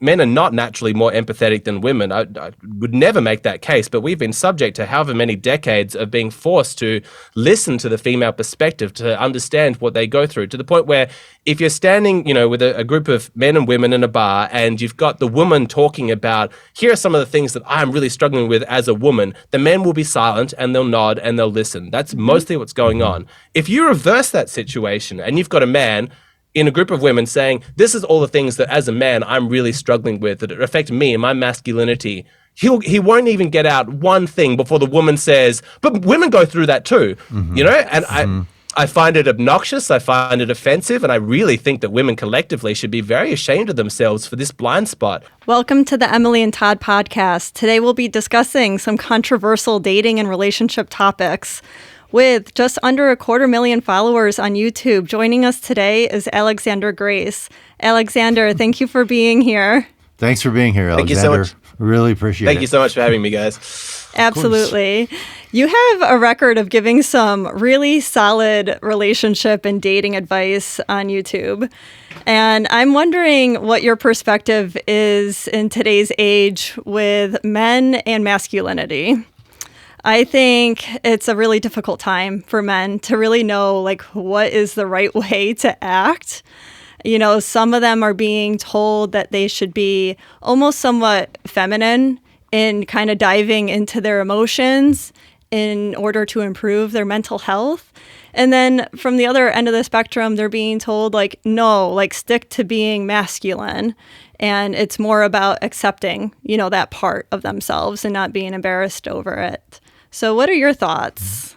men are not naturally more empathetic than women. I would never make that case, but we've been subject to however many decades of being forced to listen to the female perspective, to understand what they go through, to the point where if you're standing, with a group of men and women in a bar and you've got the woman talking about, here are some of the things that I'm really struggling with as a woman, the men will be silent and they'll nod and they'll listen. That's mostly what's going on. If you reverse that situation and you've got a man in a group of women saying, this is all the things that as a man I'm really struggling with, that affect me and my masculinity, he won't even get out one thing before the woman says, but women go through that too, and I find it obnoxious, I find it offensive, and I really think that women collectively should be very ashamed of themselves for this blind spot. Welcome to the Emily and Todd Podcast. Today we'll be discussing some controversial dating and relationship topics. With just under 250,000 followers on YouTube, joining us today is Alexander Grace. Alexander, thank you for being here. Thanks for being here, Alexander. Thank you so much. Really appreciate it. Thank you so much for having me, guys. Absolutely. You have a record of giving some really solid relationship and dating advice on YouTube. And I'm wondering what your perspective is in today's age with men and masculinity. I think it's a really difficult time for men to really know, what is the right way to act. Some of them are being told that they should be almost somewhat feminine in kind of diving into their emotions in order to improve their mental health. And then from the other end of the spectrum, they're being told, no, stick to being masculine. And it's more about accepting, that part of themselves and not being embarrassed over it. So what are your thoughts?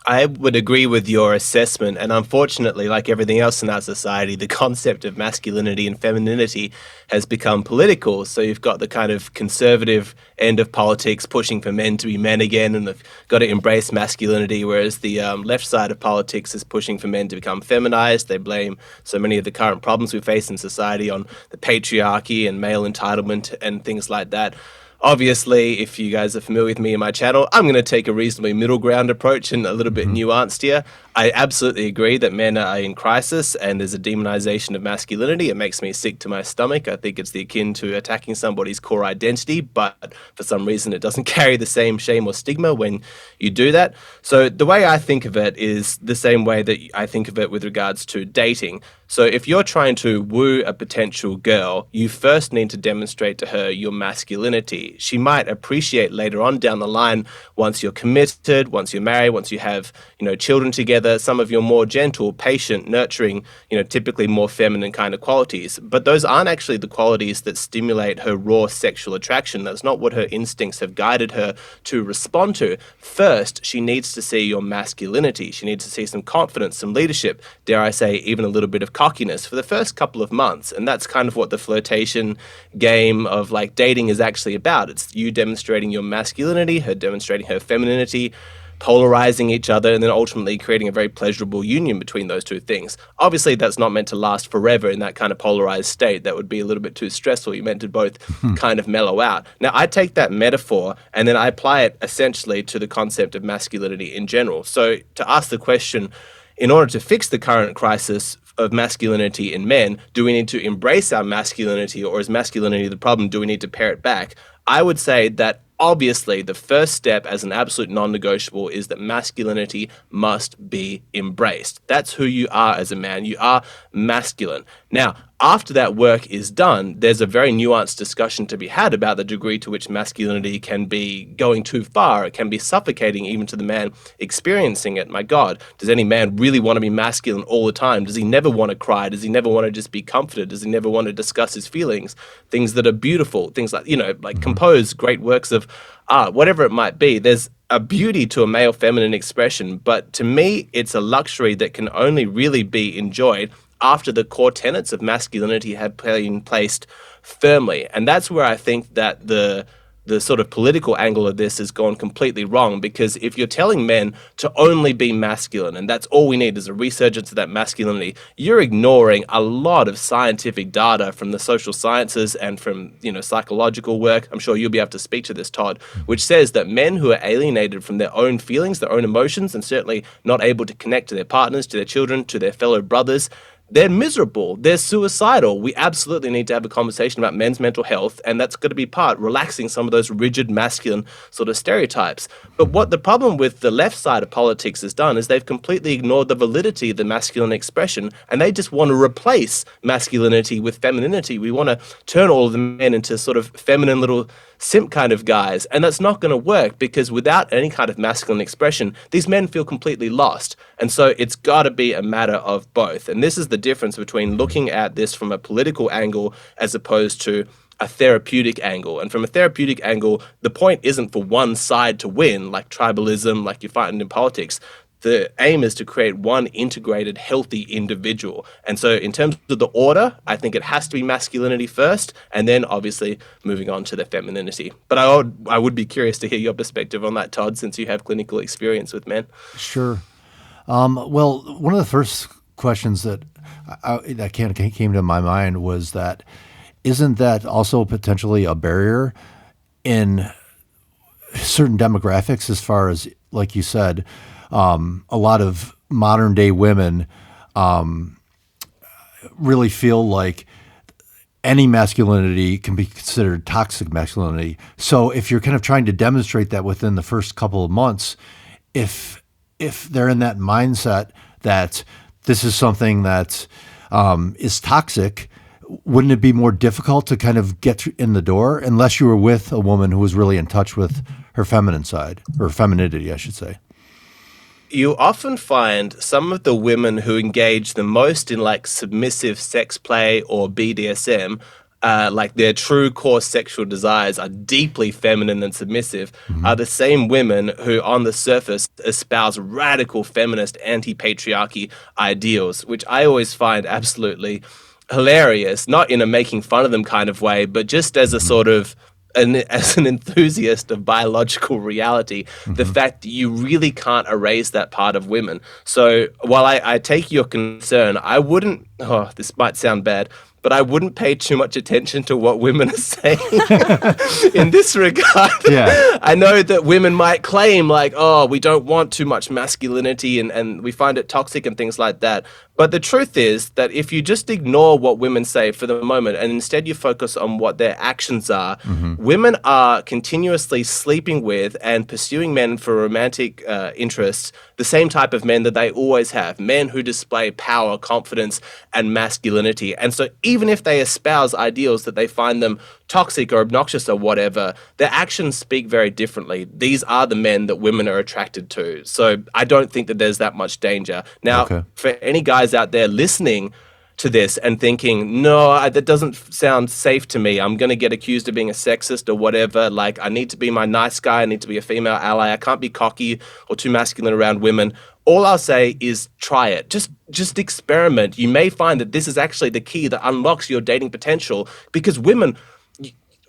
I would agree with your assessment, and unfortunately, like everything else in our society, the concept of masculinity and femininity has become political. So you've got the kind of conservative end of politics pushing for men to be men again, and they've got to embrace masculinity, whereas the left side of politics is pushing for men to become feminized. They blame so many of the current problems we face in society on the patriarchy and male entitlement and things like that. Obviously, if you guys are familiar with me and my channel, I'm going to take a reasonably middle ground approach and a little bit nuanced here. I absolutely agree that men are in crisis and there's a demonization of masculinity. It makes me sick to my stomach. I think it's the akin to attacking somebody's core identity, but for some reason it doesn't carry the same shame or stigma when you do that. So the way I think of it is the same way that I think of it with regards to dating. So if you're trying to woo a potential girl, you first need to demonstrate to her your masculinity. She might appreciate later on down the line, once you're committed, once you're married, once you have, children together, some of your more gentle, patient, nurturing, typically more feminine kind of qualities. But those aren't actually the qualities that stimulate her raw sexual attraction. That's not what her instincts have guided her to respond to. First, she needs to see your masculinity. She needs to see some confidence, some leadership, dare I say, even a little bit of cockiness for the first couple of months. And that's kind of what the flirtation game of dating is actually about. It's you demonstrating your masculinity, her demonstrating her femininity, polarizing each other, and then ultimately creating a very pleasurable union between those two things. Obviously, that's not meant to last forever in that kind of polarized state. That would be a little bit too stressful. You're meant to both kind of mellow out. Now, I take that metaphor and then I apply it essentially to the concept of masculinity in general. So to ask the question, in order to fix the current crisis of masculinity in men, do we need to embrace our masculinity, or is masculinity the problem? Do we need to pare it back? I would say that obviously the first step as an absolute non-negotiable is that masculinity must be embraced. That's who you are as a man. You are masculine. Now, after that work is done, there's a very nuanced discussion to be had about the degree to which masculinity can be going too far. It can be suffocating even to the man experiencing it. My God, does any man really want to be masculine all the time? Does he never want to cry? Does he never want to just be comforted? Does he never want to discuss his feelings? Things that are beautiful, things like, compose great works of art, whatever it might be. There's a beauty to a male feminine expression, but to me, it's a luxury that can only really be enjoyed after the core tenets of masculinity have been placed firmly. And that's where I think that the sort of political angle of this has gone completely wrong, because if you're telling men to only be masculine and that's all we need is a resurgence of that masculinity, you're ignoring a lot of scientific data from the social sciences and from, psychological work. I'm sure you'll be able to speak to this, Todd, which says that men who are alienated from their own feelings, their own emotions, and certainly not able to connect to their partners, to their children, to their fellow brothers, they're miserable, they're suicidal. We absolutely need to have a conversation about men's mental health, and that's going to be part relaxing some of those rigid masculine sort of stereotypes. But what the problem with the left side of politics has done is they've completely ignored the validity of the masculine expression, and they just want to replace masculinity with femininity. We want to turn all of the men into sort of feminine little simp kind of guys, and that's not going to work, because without any kind of masculine expression, these men feel completely lost. And so it's got to be a matter of both. And this is the difference between looking at this from a political angle as opposed to a therapeutic angle. And from a therapeutic angle, the point isn't for one side to win, like tribalism, like you find in politics. The aim is to create one integrated, healthy individual. And so in terms of the order, I think it has to be masculinity first, and then obviously moving on to the femininity. But I would be curious to hear your perspective on that, Todd, since you have clinical experience with men. Sure. Well, one of the first questions that came to my mind was that, isn't that also potentially a barrier in certain demographics, as far as, like you said, a lot of modern day women really feel like any masculinity can be considered toxic masculinity. So if you're kind of trying to demonstrate that within the first couple of months, if they're in that mindset that this is something that is toxic, wouldn't it be more difficult to kind of get in the door unless you were with a woman who was really in touch with her feminine side, or femininity, I should say? You often find some of the women who engage the most in like submissive sex play or BDSM, like their true core sexual desires are deeply feminine and submissive, are the same women who on the surface espouse radical feminist anti-patriarchy ideals, which I always find absolutely hilarious, not in a making fun of them kind of way, but just as a sort of as an enthusiast of biological reality, the fact that you really can't erase that part of women. So while I take your concern, I wouldn't, this might sound bad, but I wouldn't pay too much attention to what women are saying in this regard. Yeah. I know that women might claim like, oh, we don't want too much masculinity and we find it toxic and things like that. But the truth is that if you just ignore what women say for the moment and instead you focus on what their actions are, women are continuously sleeping with and pursuing men for romantic interests, the same type of men that they always have, men who display power, confidence, and masculinity. And so even if they espouse ideals that they find them toxic or obnoxious or whatever, their actions speak very differently. These are the men that women are attracted to. So I don't think that there's that much danger. Now, for any guys out there listening to this and thinking, no, that doesn't sound safe to me, I'm going to get accused of being a sexist or whatever, like I need to be my nice guy, I need to be a female ally, I can't be cocky or too masculine around women. All I'll say is try it. Just experiment. You may find that this is actually the key that unlocks your dating potential, because women,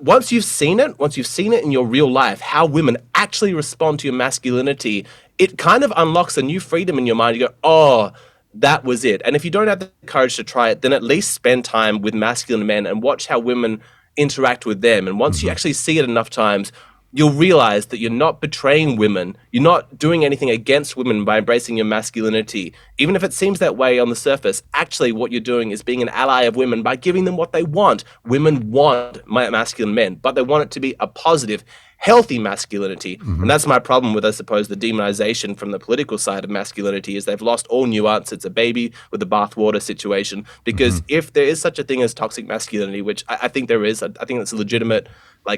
once you've seen it in your real life, how women actually respond to your masculinity, it kind of unlocks a new freedom in your mind. You go, oh, that was it. And if you don't have the courage to try it, then at least spend time with masculine men and watch how women interact with them. And once you actually see it enough times, you'll realize that you're not betraying women. You're not doing anything against women by embracing your masculinity. Even if it seems that way on the surface, actually what you're doing is being an ally of women by giving them what they want. Women want masculine men, but they want it to be a positive, healthy masculinity. And that's my problem with, I suppose, the demonization from the political side of masculinity, is they've lost all nuance. It's a baby with a bathwater situation. Because if there is such a thing as toxic masculinity, which I think there is, I think that's a legitimate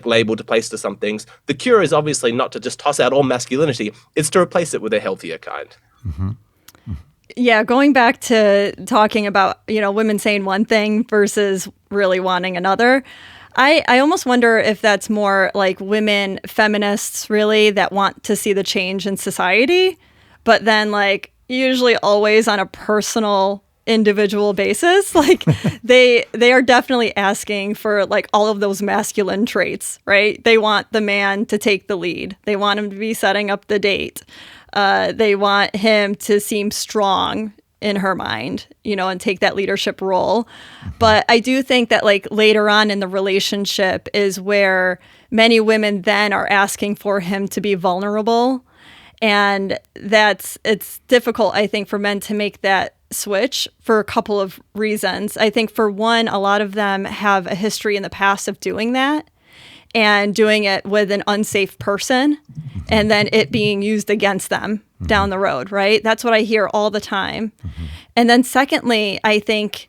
label to place to some things, the cure is obviously not to just toss out all masculinity. It's to replace it with a healthier kind. Yeah, going back to talking about, women saying one thing versus really wanting another, I almost wonder if that's more like women feminists really that want to see the change in society, but then usually always on a personal individual basis. They are definitely asking for all of those masculine traits, right? They want the man to take the lead. They want him to be setting up the date. They want him to seem strong in her mind, and take that leadership role. But I do think that later on in the relationship is where many women then are asking for him to be vulnerable. And it's difficult, I think, for men to make that switch for a couple of reasons. I think for one, a lot of them have a history in the past of doing that and doing it with an unsafe person and then it being used against them down the road, right? That's what I hear all the time. And then secondly, I think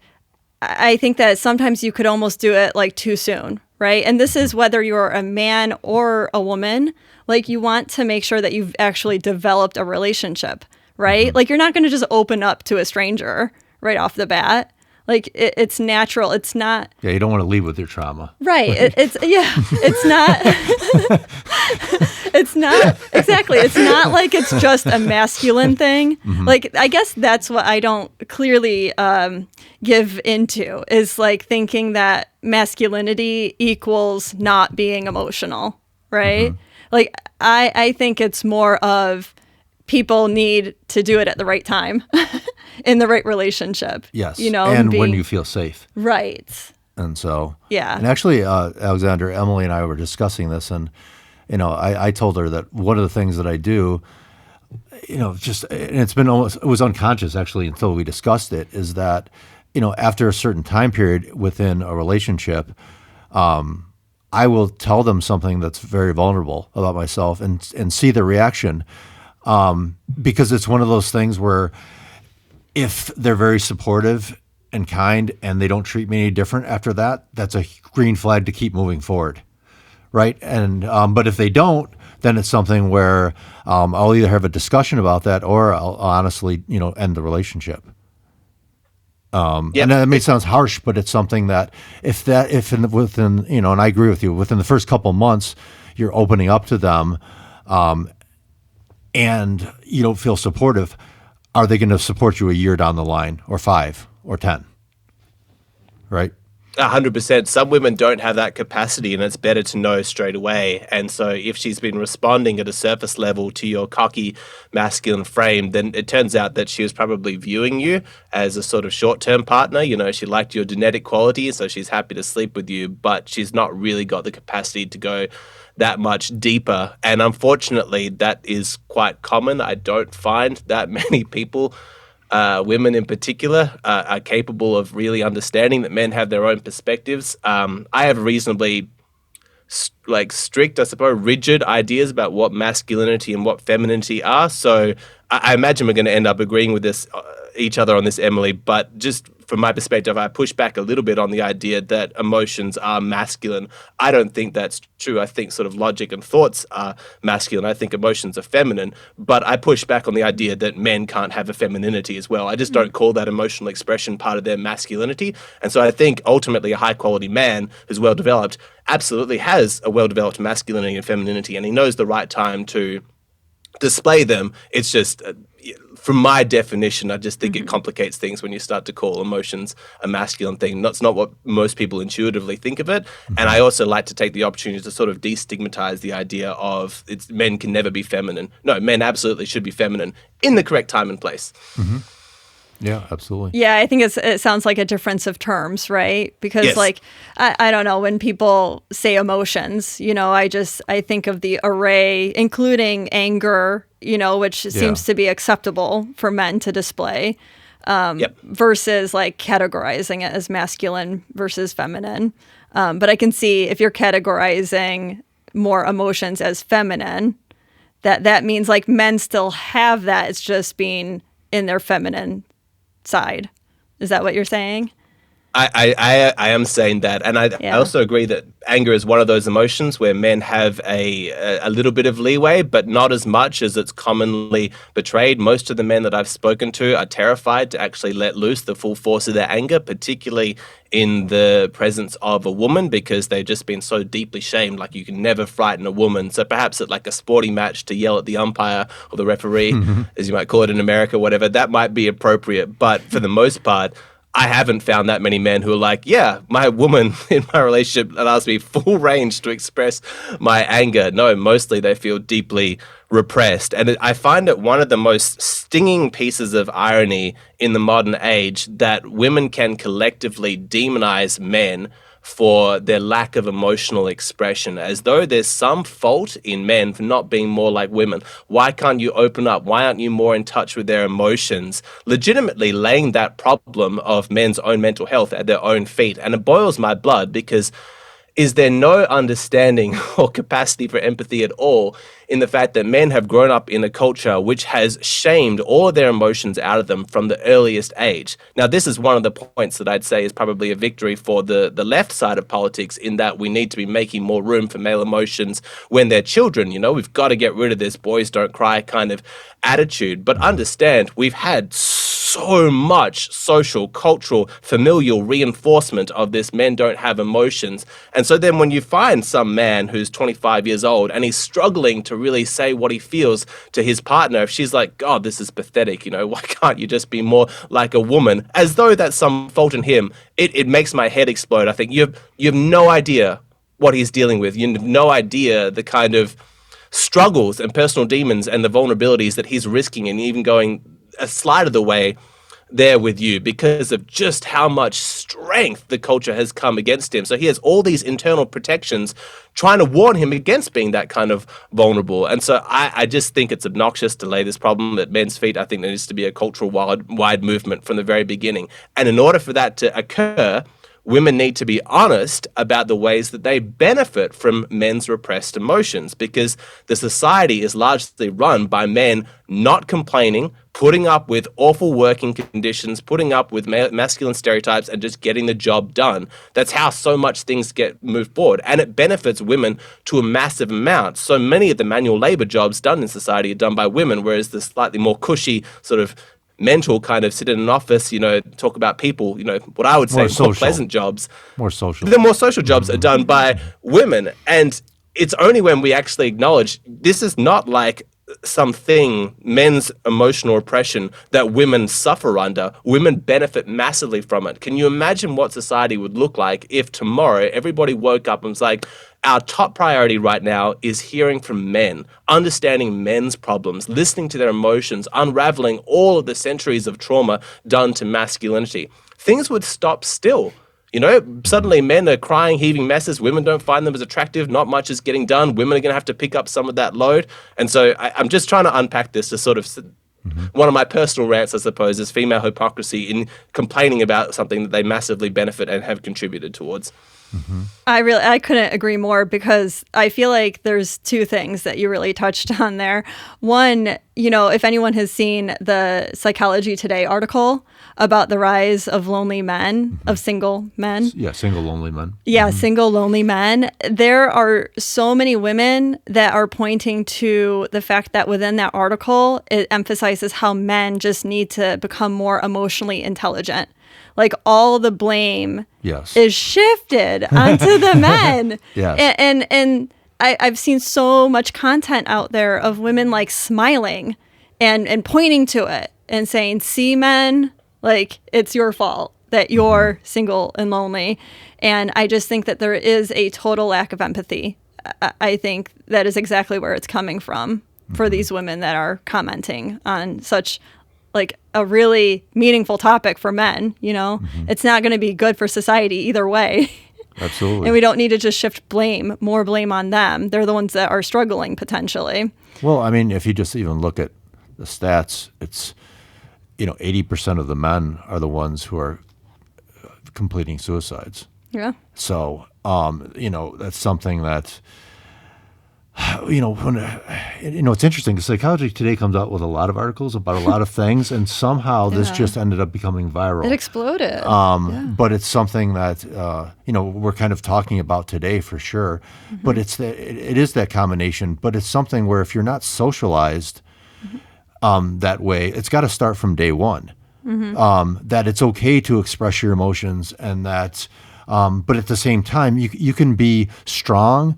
that sometimes you could almost do it like too soon, right? And this is whether you're a man or a woman, like you want to make sure that you've actually developed a relationship, right? Like you're not going to just open up to a stranger right off the bat. Like it's natural. It's not. Yeah, you don't want to lead with your trauma. Right. It's not. It's not exactly. It's not like it's just a masculine thing. Like I guess that's what I don't clearly give into is like thinking that masculinity equals not being emotional, right? Like I think it's more of people need to do it at the right time in the right relationship. Yes. You know, and when you feel safe. Right. And so, yeah. And actually, Alexander, Emily and I were discussing this, and, you know, I told her that one of the things that I do, you know, and it was unconscious actually until we discussed it, is that, you know, after a certain time period within a relationship, I will tell them something that's very vulnerable about myself and see the reaction. Because it's one of those things where if they're very supportive and kind and they don't treat me any different after that, that's a green flag to keep moving forward, right? And but if they don't, then it's something where I'll either have a discussion about that or I'll honestly, you know, end the relationship. And that may sound harsh, but it's something that within, you know, and I agree with you, within the first couple months, you're opening up to them, and you don't feel supportive, are they going to support you a year down the line or 5 or 10? Right? 100%. Some women don't have that capacity, and it's better to know straight away. And so if she's been responding at a surface level to your cocky masculine frame, then it turns out that she was probably viewing you as a sort of short-term partner. You know, she liked your genetic quality, so she's happy to sleep with you, but she's not really got the capacity to go that much deeper. And unfortunately, that is quite common. I don't find that many people, women in particular, are capable of really understanding that men have their own perspectives. I have reasonably strict, I suppose, rigid ideas about what masculinity and what femininity are. So I imagine we're going to end up agreeing with each other on this, Emily, but just from my perspective, I push back a little bit on the idea that emotions are masculine. I don't think that's true. I think sort of logic and thoughts are masculine. I think emotions are feminine, but I push back on the idea that men can't have a femininity as well. I just don't call that emotional expression part of their masculinity. And so I think ultimately a high-quality man who's well-developed absolutely has a well-developed masculinity and femininity, and he knows the right time to display them. It's just, from my definition, I just think it complicates things when you start to call emotions a masculine thing. That's not what most people intuitively think of it. And I also like to take the opportunity to sort of destigmatize the idea of men can never be feminine. No, men absolutely should be feminine in the correct time and place. Yeah, absolutely. Yeah, I think it sounds like a difference of terms, right? Because Yes. like, I don't know, when people say emotions, you know, I think of the array, including anger, you know, which seems to be acceptable for men to display, versus like categorizing it as masculine versus feminine. But I can see if you're categorizing more emotions as feminine, that means like men still have that. It's just being in their feminine side. Is that what you're saying? I am saying that, and I also agree that anger is one of those emotions where men have a little bit of leeway, but not as much as it's commonly portrayed. Most of the men that I've spoken to are terrified to actually let loose the full force of their anger, particularly in the presence of a woman, because they've just been so deeply shamed. Like, you can never frighten a woman. So perhaps at like a sporting match to yell at the umpire or the referee, as you might call it in America, whatever, that might be appropriate. But for the most part, I haven't found that many men who are like, yeah, my woman in my relationship allows me full range to express my anger. No, mostly they feel deeply repressed. And I find it one of the most stinging pieces of irony in the modern age that women can collectively demonize men for their lack of emotional expression, as though there's some fault in men for not being more like women. Why can't you open up? Why aren't you more in touch with their emotions? Legitimately laying that problem of men's own mental health at their own feet. And it boils my blood because is there no understanding or capacity for empathy at all in the fact that men have grown up in a culture which has shamed all of their emotions out of them from the earliest age? Now, this is one of the points that I'd say is probably a victory for the left side of politics, in that we need to be making more room for male emotions when they're children. You know, we've got to get rid of this boys don't cry kind of attitude. But understand, we've had so much social, cultural, familial reinforcement of this men don't have emotions. And so then when you find some man who's 25 years old and he's struggling to really say what he feels to his partner, if she's like, God, this is pathetic, you know, why can't you just be more like a woman? As though that's some fault in him, it makes my head explode. I think you have no idea what he's dealing with. You have no idea the kind of struggles and personal demons and the vulnerabilities that he's risking, and even going a slide of the way there with you because of just how much strength the culture has come against him. So he has all these internal protections trying to warn him against being that kind of vulnerable. And so I just think it's obnoxious to lay this problem at men's feet. I think there needs to be a cultural wide movement from the very beginning. And in order for that to occur, women need to be honest about the ways that they benefit from men's repressed emotions, because the society is largely run by men not complaining, putting up with awful working conditions, putting up with masculine stereotypes, and just getting the job done. That's how so much things get moved forward. And it benefits women to a massive amount. So many of the manual labor jobs done in society are done by women, whereas the slightly more cushy sort of mental kind of sit in an office, you know, talk about people, you know, what I would say more pleasant jobs. More social. The more social jobs are done by women. And it's only when we actually acknowledge this is not like something, men's emotional oppression, that women suffer under. Women benefit massively from it. Can you imagine what society would look like if tomorrow everybody woke up and was like, our top priority right now is hearing from men, understanding men's problems, listening to their emotions, unraveling all of the centuries of trauma done to masculinity? Things would stop still. You know, suddenly men are crying, heaving messes. Women don't find them as attractive. Not much is getting done. Women are going to have to pick up some of that load. And so I'm just trying to unpack this to sort of one of my personal rants, I suppose, is female hypocrisy in complaining about something that they massively benefit and have contributed towards. Mm-hmm. I couldn't agree more, because I feel like there's two things that you really touched on there. One, you know, if anyone has seen the Psychology Today article about the rise of lonely men, of single men. Yeah, single lonely men. Yeah, single lonely men. There are so many women that are pointing to the fact that within that article, it emphasizes how men just need to become more emotionally intelligent. Like all the blame is shifted onto the men. Yes. And I've seen so much content out there of women like smiling and pointing to it and saying, see, men, like it's your fault that you're single and lonely. And I just think that there is a total lack of empathy. I think that is exactly where it's coming from for these women that are commenting on such like a really meaningful topic for men. You know, it's not going to be good for society either way. Absolutely. And we don't need to just shift more blame on them. They're the ones that are struggling potentially. Well, I mean, if you just even look at the stats, it's, 80% of the men are the ones who are completing suicides. Yeah. So, that's something that, it's interesting because Psychology Today comes out with a lot of articles about a lot of things, and somehow this just ended up becoming viral. It exploded. But it's something that, we're kind of talking about today for sure. But it is that combination. But it's something where if you're not socialized that way, it's got to start from day one. That it's okay to express your emotions, and that, but at the same time, you can be strong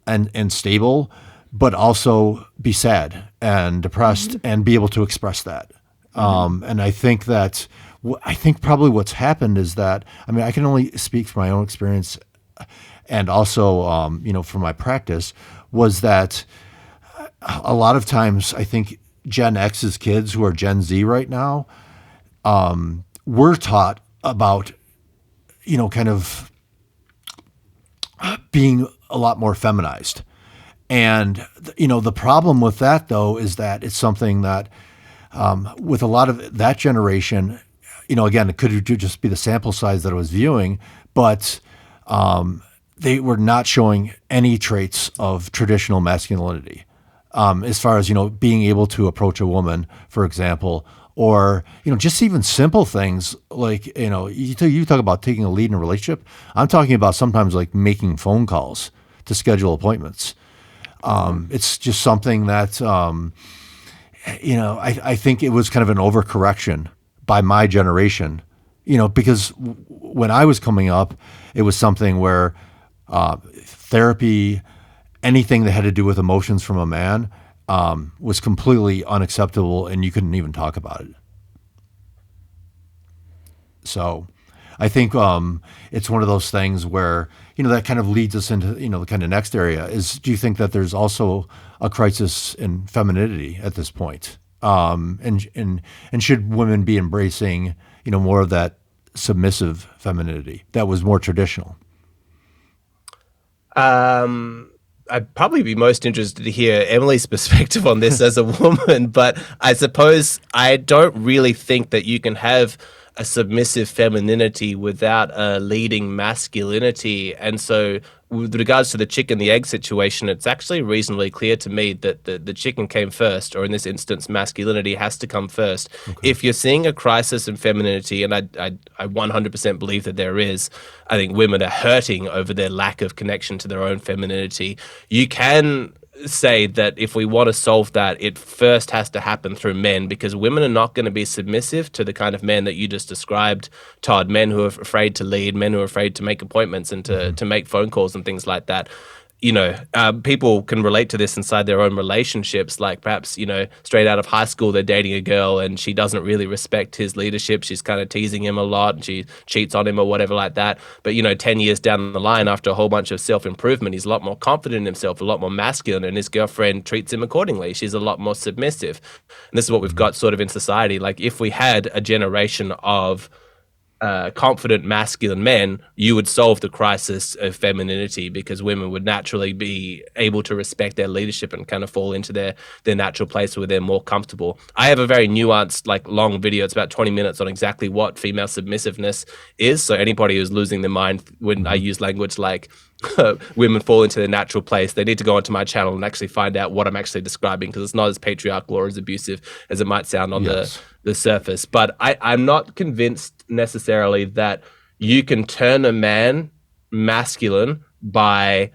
and stable, but also be sad and depressed and be able to express that. And I think that, probably what's happened is that, I can only speak from my own experience and also, from my practice, was that a lot of times I think Gen X's kids who are Gen Z right now, we're taught about, kind of being a lot more feminized. And, the problem with that, though, is that it's something that with a lot of that generation, again, it could just be the sample size that I was viewing, but they were not showing any traits of traditional masculinity as far as, being able to approach a woman, for example, or, just even simple things like, you talk about taking a lead in a relationship. I'm talking about sometimes like making phone calls to schedule appointments. It's just something that, I think it was kind of an overcorrection by my generation, because when I was coming up, it was something where therapy, anything that had to do with emotions from a man, was completely unacceptable, and you couldn't even talk about it. So I think it's one of those things where, that kind of leads us into, the kind of next area is, do you think that there's also a crisis in femininity at this point? And should women be embracing, more of that submissive femininity that was more traditional? I'd probably be most interested to hear Emily's perspective on this as a woman, but I suppose I don't really think that you can have a submissive femininity without a leading masculinity. And so with regards to the chicken, the egg situation, it's actually reasonably clear to me that the chicken came first, or in this instance, masculinity has to come first. Okay. If you're seeing a crisis in femininity, and I 100% believe that there is, I think women are hurting over their lack of connection to their own femininity. You can say that if we want to solve that, it first has to happen through men, because women are not going to be submissive to the kind of men that you just described, Todd, men who are afraid to lead, men who are afraid to make appointments and to make phone calls and things like that. People can relate to this inside their own relationships. Like perhaps, straight out of high school, they're dating a girl and she doesn't really respect his leadership. She's kind of teasing him a lot and she cheats on him or whatever like that. But, 10 years down the line, after a whole bunch of self-improvement, he's a lot more confident in himself, a lot more masculine, and his girlfriend treats him accordingly. She's a lot more submissive. And this is what we've got sort of in society. Like if we had a generation of confident masculine men, you would solve the crisis of femininity, because women would naturally be able to respect their leadership and kind of fall into their natural place where they're more comfortable. I have a very nuanced, long video. It's about 20 minutes on exactly what female submissiveness is. So anybody who's losing their mind when I use language like women fall into their natural place, they need to go onto my channel and actually find out what I'm actually describing, because it's not as patriarchal or as abusive as it might sound on the surface. But I'm not convinced necessarily that you can turn a man masculine by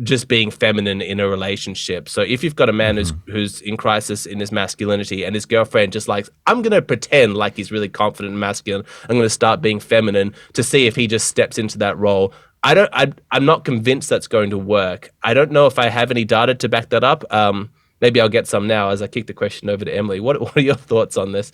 just being feminine in a relationship. So if you've got a man who's in crisis in his masculinity and his girlfriend just like, I'm going to pretend like he's really confident and masculine, I'm going to start being feminine to see if he just steps into that role. I'm not convinced that's going to work. I don't know if I have any data to back that up. Maybe I'll get some now as I kick the question over to Emily. What are your thoughts on this?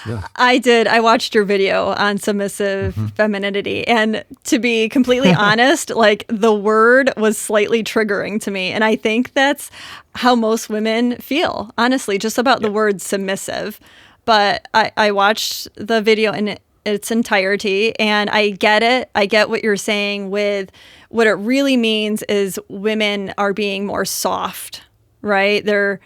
Yeah. I watched your video on submissive femininity, and to be completely honest, the word was slightly triggering to me. And I think that's how most women feel, honestly, just about the word submissive. But I watched the video in its entirety, and I get it. I get what you're saying with what it really means is women are being more soft, right? They're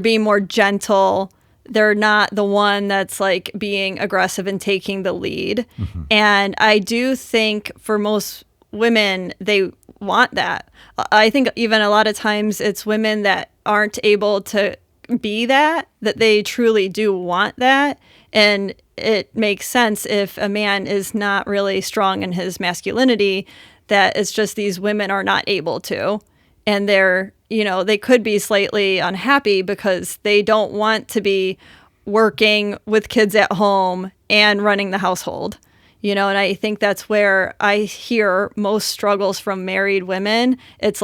being more gentle. They're not the one that's being aggressive and taking the lead. And I do think for most women, they want that. I think even a lot of times it's women that aren't able to be that they truly do want that. And it makes sense if a man is not really strong in his masculinity, that it's just these women are not able to. And they're, they could be slightly unhappy because they don't want to be working with kids at home and running the household, and I think that's where I hear most struggles from married women. It's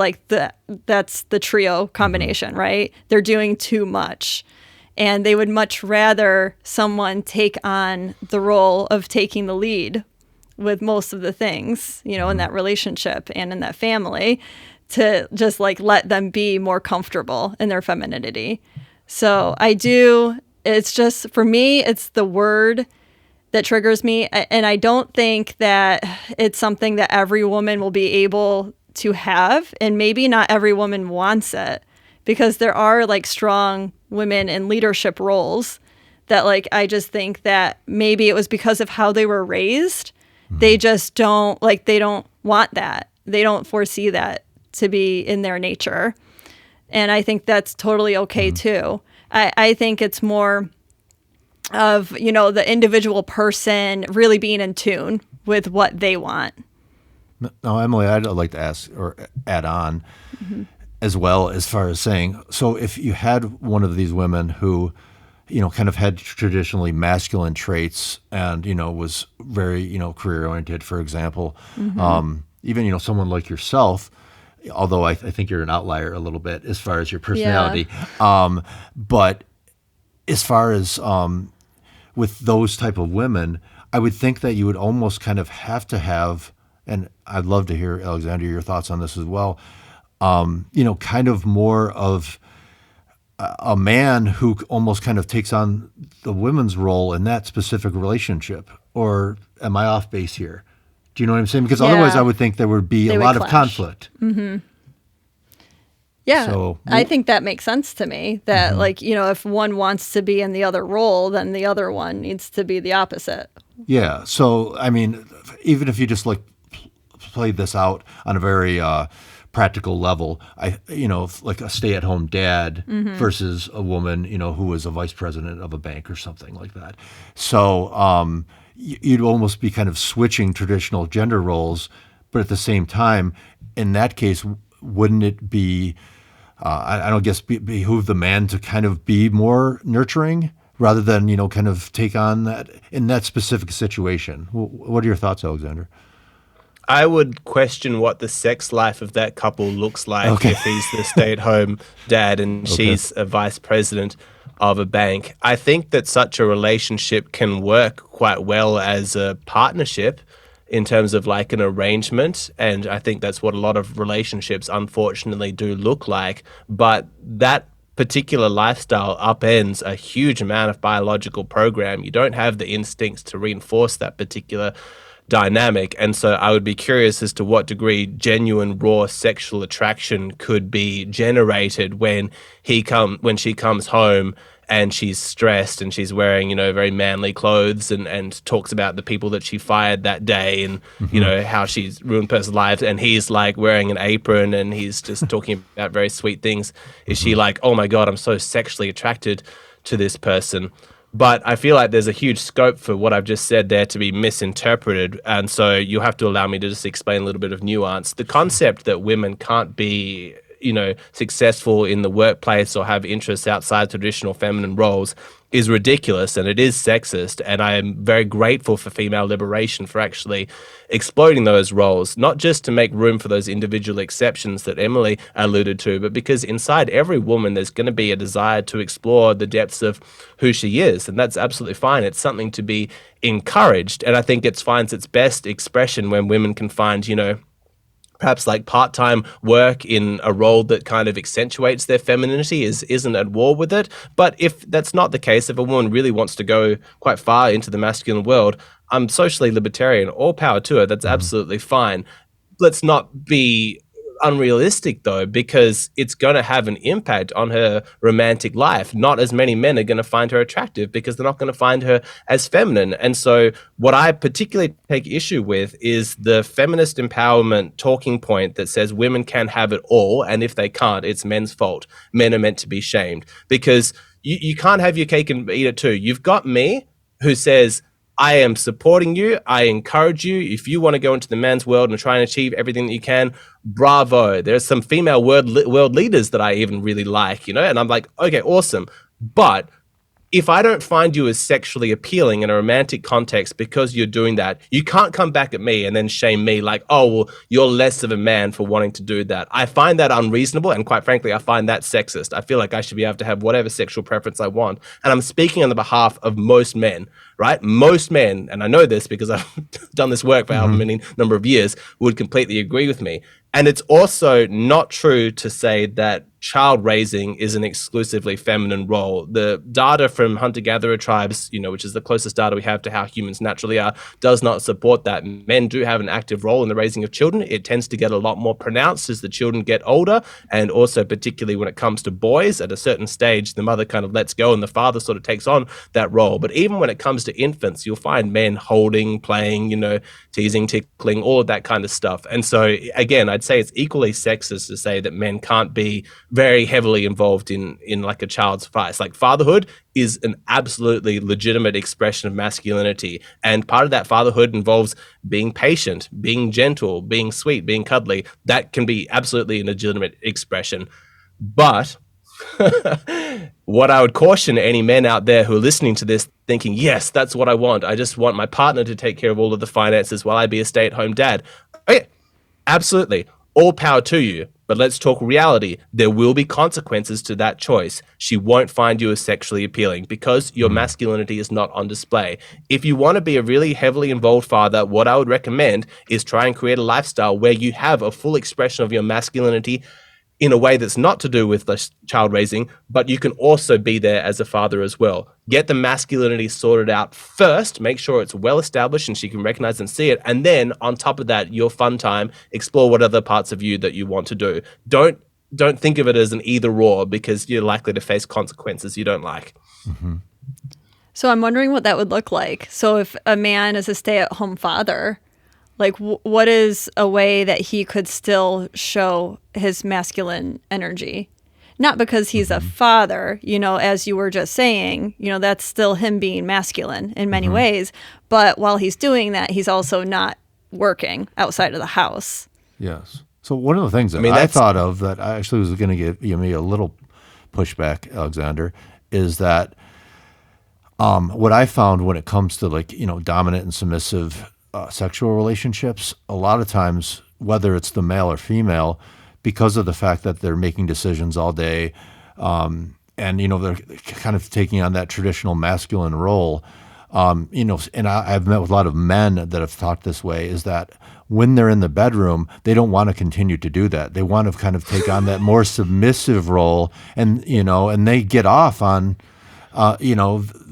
that's the trio combination, right? They're doing too much. And they would much rather someone take on the role of taking the lead with most of the things, in that relationship and in that family, to just let them be more comfortable in their femininity. So it's just, for me, it's the word that triggers me. And I don't think that it's something that every woman will be able to have, and maybe not every woman wants it, because there are like strong women in leadership roles that like I just think that maybe it was because of how they were raised. They just don't want that. They don't foresee that to be in their nature. And I think that's totally okay too. I think it's more of, the individual person really being in tune with what they want. Now, Emily, I'd like to ask or add on as well, as far as saying, so if you had one of these women who, kind of had traditionally masculine traits and, was very, career oriented, for example, even, someone like yourself, although I think you're an outlier a little bit as far as your personality. Yeah. But as far as with those type of women, I would think that you would almost kind of have to have, and I'd love to hear, Alexander, your thoughts on this as well, kind of more of a man who almost kind of takes on the women's role in that specific relationship. Or am I off base here? Do you know what I'm saying? Because otherwise I would think there would be a lot of conflict. Mm-hmm. Yeah, so, I think that makes sense to me, that if one wants to be in the other role, then the other one needs to be the opposite. Yeah. So, I mean, even if you just play this out on a very practical level, like a stay-at-home dad versus a woman, who was a vice president of a bank or something like that. So you'd almost be kind of switching traditional gender roles, but at the same time, in that case, wouldn't it be, I don't guess, behoove the man to kind of be more nurturing rather than, kind of take on that in that specific situation? What are your thoughts, Alexander? I would question what the sex life of that couple looks like if he's the stay-at-home dad and she's a vice president of a bank. I think that such a relationship can work quite well as a partnership in terms of like an arrangement, and I think that's what a lot of relationships unfortunately do look like. But that particular lifestyle upends a huge amount of biological program. You don't have the instincts to reinforce that particular dynamic, and so I would be curious as to what degree genuine raw sexual attraction could be generated when she comes home and she's stressed and she's wearing very manly clothes and talks about the people that she fired that day and how she's ruined person's lives, and he's like wearing an apron and he's just talking about very sweet things. Is she like, oh my God, I'm so sexually attracted to this person? But I feel like there's a huge scope for what I've just said there to be misinterpreted. And so you have to allow me to just explain a little bit of nuance. The concept that women can't be, successful in the workplace or have interests outside traditional feminine roles is ridiculous, and it is sexist. And I am very grateful for female liberation for actually exploiting those roles, not just to make room for those individual exceptions that Emily alluded to, but because inside every woman there's going to be a desire to explore the depths of who she is. And that's absolutely fine. It's something to be encouraged. And I think it finds its best expression when women can find, perhaps like part-time work in a role that kind of accentuates their femininity isn't at war with it. But if that's not the case, if a woman really wants to go quite far into the masculine world, I'm socially libertarian, all power to her. That's absolutely fine. Let's not be unrealistic though, because it's going to have an impact on her romantic life. Not as many men are going to find her attractive because they're not going to find her as feminine. And so what I particularly take issue with is the feminist empowerment talking point that says women can have it all, and if they can't, it's men's fault. Men are meant to be shamed, because you can't have your cake and eat it too. You've got me who says, I am supporting you. I encourage you. If you want to go into the men's world and try and achieve everything that you can, bravo. There's some female world leaders that I even really like, and I'm like, okay, awesome. But if I don't find you as sexually appealing in a romantic context because you're doing that, you can't come back at me and then shame me like, oh, well, you're less of a man for wanting to do that. I find that unreasonable, and quite frankly, I find that sexist. I feel like I should be able to have whatever sexual preference I want. And I'm speaking on the behalf of most men, right? Most men, and I know this because I've done this work for however many number of years, would completely agree with me. And it's also not true to say that child raising is an exclusively feminine role. The data from hunter-gatherer tribes, which is the closest data we have to how humans naturally are, does not support that. Men do have an active role in the raising of children. It tends to get a lot more pronounced as the children get older, and also particularly when it comes to boys. At a certain stage, the mother kind of lets go and the father sort of takes on that role. But even when it comes to infants, you'll find men holding, playing, teasing, tickling, all of that kind of stuff. And so again, I'd say it's equally sexist to say that men can't be very heavily involved in like a child's fight. Like fatherhood is an absolutely legitimate expression of masculinity. And part of that fatherhood involves being patient, being gentle, being sweet, being cuddly. That can be absolutely a legitimate expression. But what I would caution any men out there who are listening to this thinking, yes, that's what I want. I just want my partner to take care of all of the finances while I be a stay-at-home dad. Okay, absolutely. All power to you. But let's talk reality. There will be consequences to that choice. She won't find you as sexually appealing because your masculinity is not on display. If you want to be a really heavily involved father, what I would recommend is try and create a lifestyle where you have a full expression of your masculinity in a way that's not to do with the child raising, but you can also be there as a father as well. Get the masculinity sorted out first, make sure it's well established and she can recognize and see it. And then on top of that, your fun time, explore what other parts of you that you want to do. Don't think of it as an either or because you're likely to face consequences you don't like. Mm-hmm. So I'm wondering what that would look like. So if a man is a stay-at-home father, like what is a way that he could still show his masculine energy? Not because he's a father, as you were just saying, that's still him being masculine in many ways. But while he's doing that, he's also not working outside of the house. Yes. So one of the things that I thought of that I actually was going to give me a little pushback, Alexander, is that what I found when it comes to dominant and submissive sexual relationships, a lot of times, whether it's the male or female, because of the fact that they're making decisions all day, and they're kind of taking on that traditional masculine role, and I've met with a lot of men that have talked this way, is that when they're in the bedroom, they don't want to continue to do that. They want to kind of take on that more submissive role, and they get off on,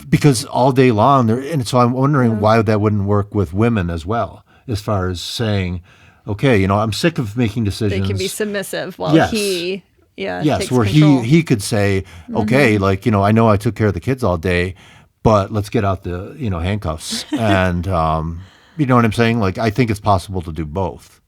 because all day long and so I'm wondering why that wouldn't work with women as well, as far as saying, okay, I'm sick of making decisions. They can be submissive while he takes where control. he could say, okay, I know I took care of the kids all day, but let's get out the handcuffs, and you know what I'm saying? I think it's possible to do both.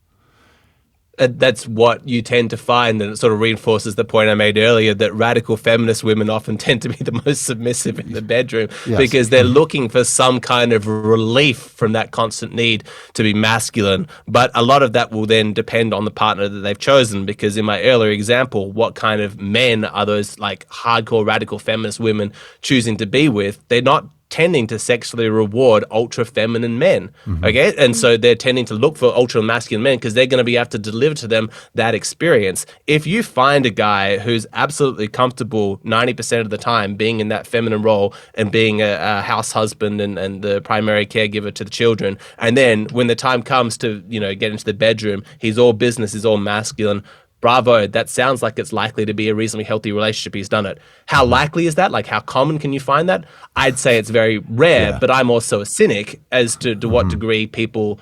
That's what you tend to find, and it sort of reinforces the point I made earlier that radical feminist women often tend to be the most submissive in the bedroom because they're looking for some kind of relief from that constant need to be masculine. But a lot of that will then depend on the partner that they've chosen, because in my earlier example, what kind of men are those hardcore radical feminist women choosing to be with? They're not tending to sexually reward ultra feminine men. Okay. And so they're tending to look for ultra masculine men because they're going to be able to deliver to them that experience. If you find a guy who's absolutely comfortable 90% of the time being in that feminine role and being a house husband and the primary caregiver to the children, and then when the time comes to, get into the bedroom, he's all business, he's all masculine, bravo, that sounds like it's likely to be a reasonably healthy relationship. He's done it. How likely is that? How common can you find that? I'd say it's very rare, but I'm also a cynic as to what degree people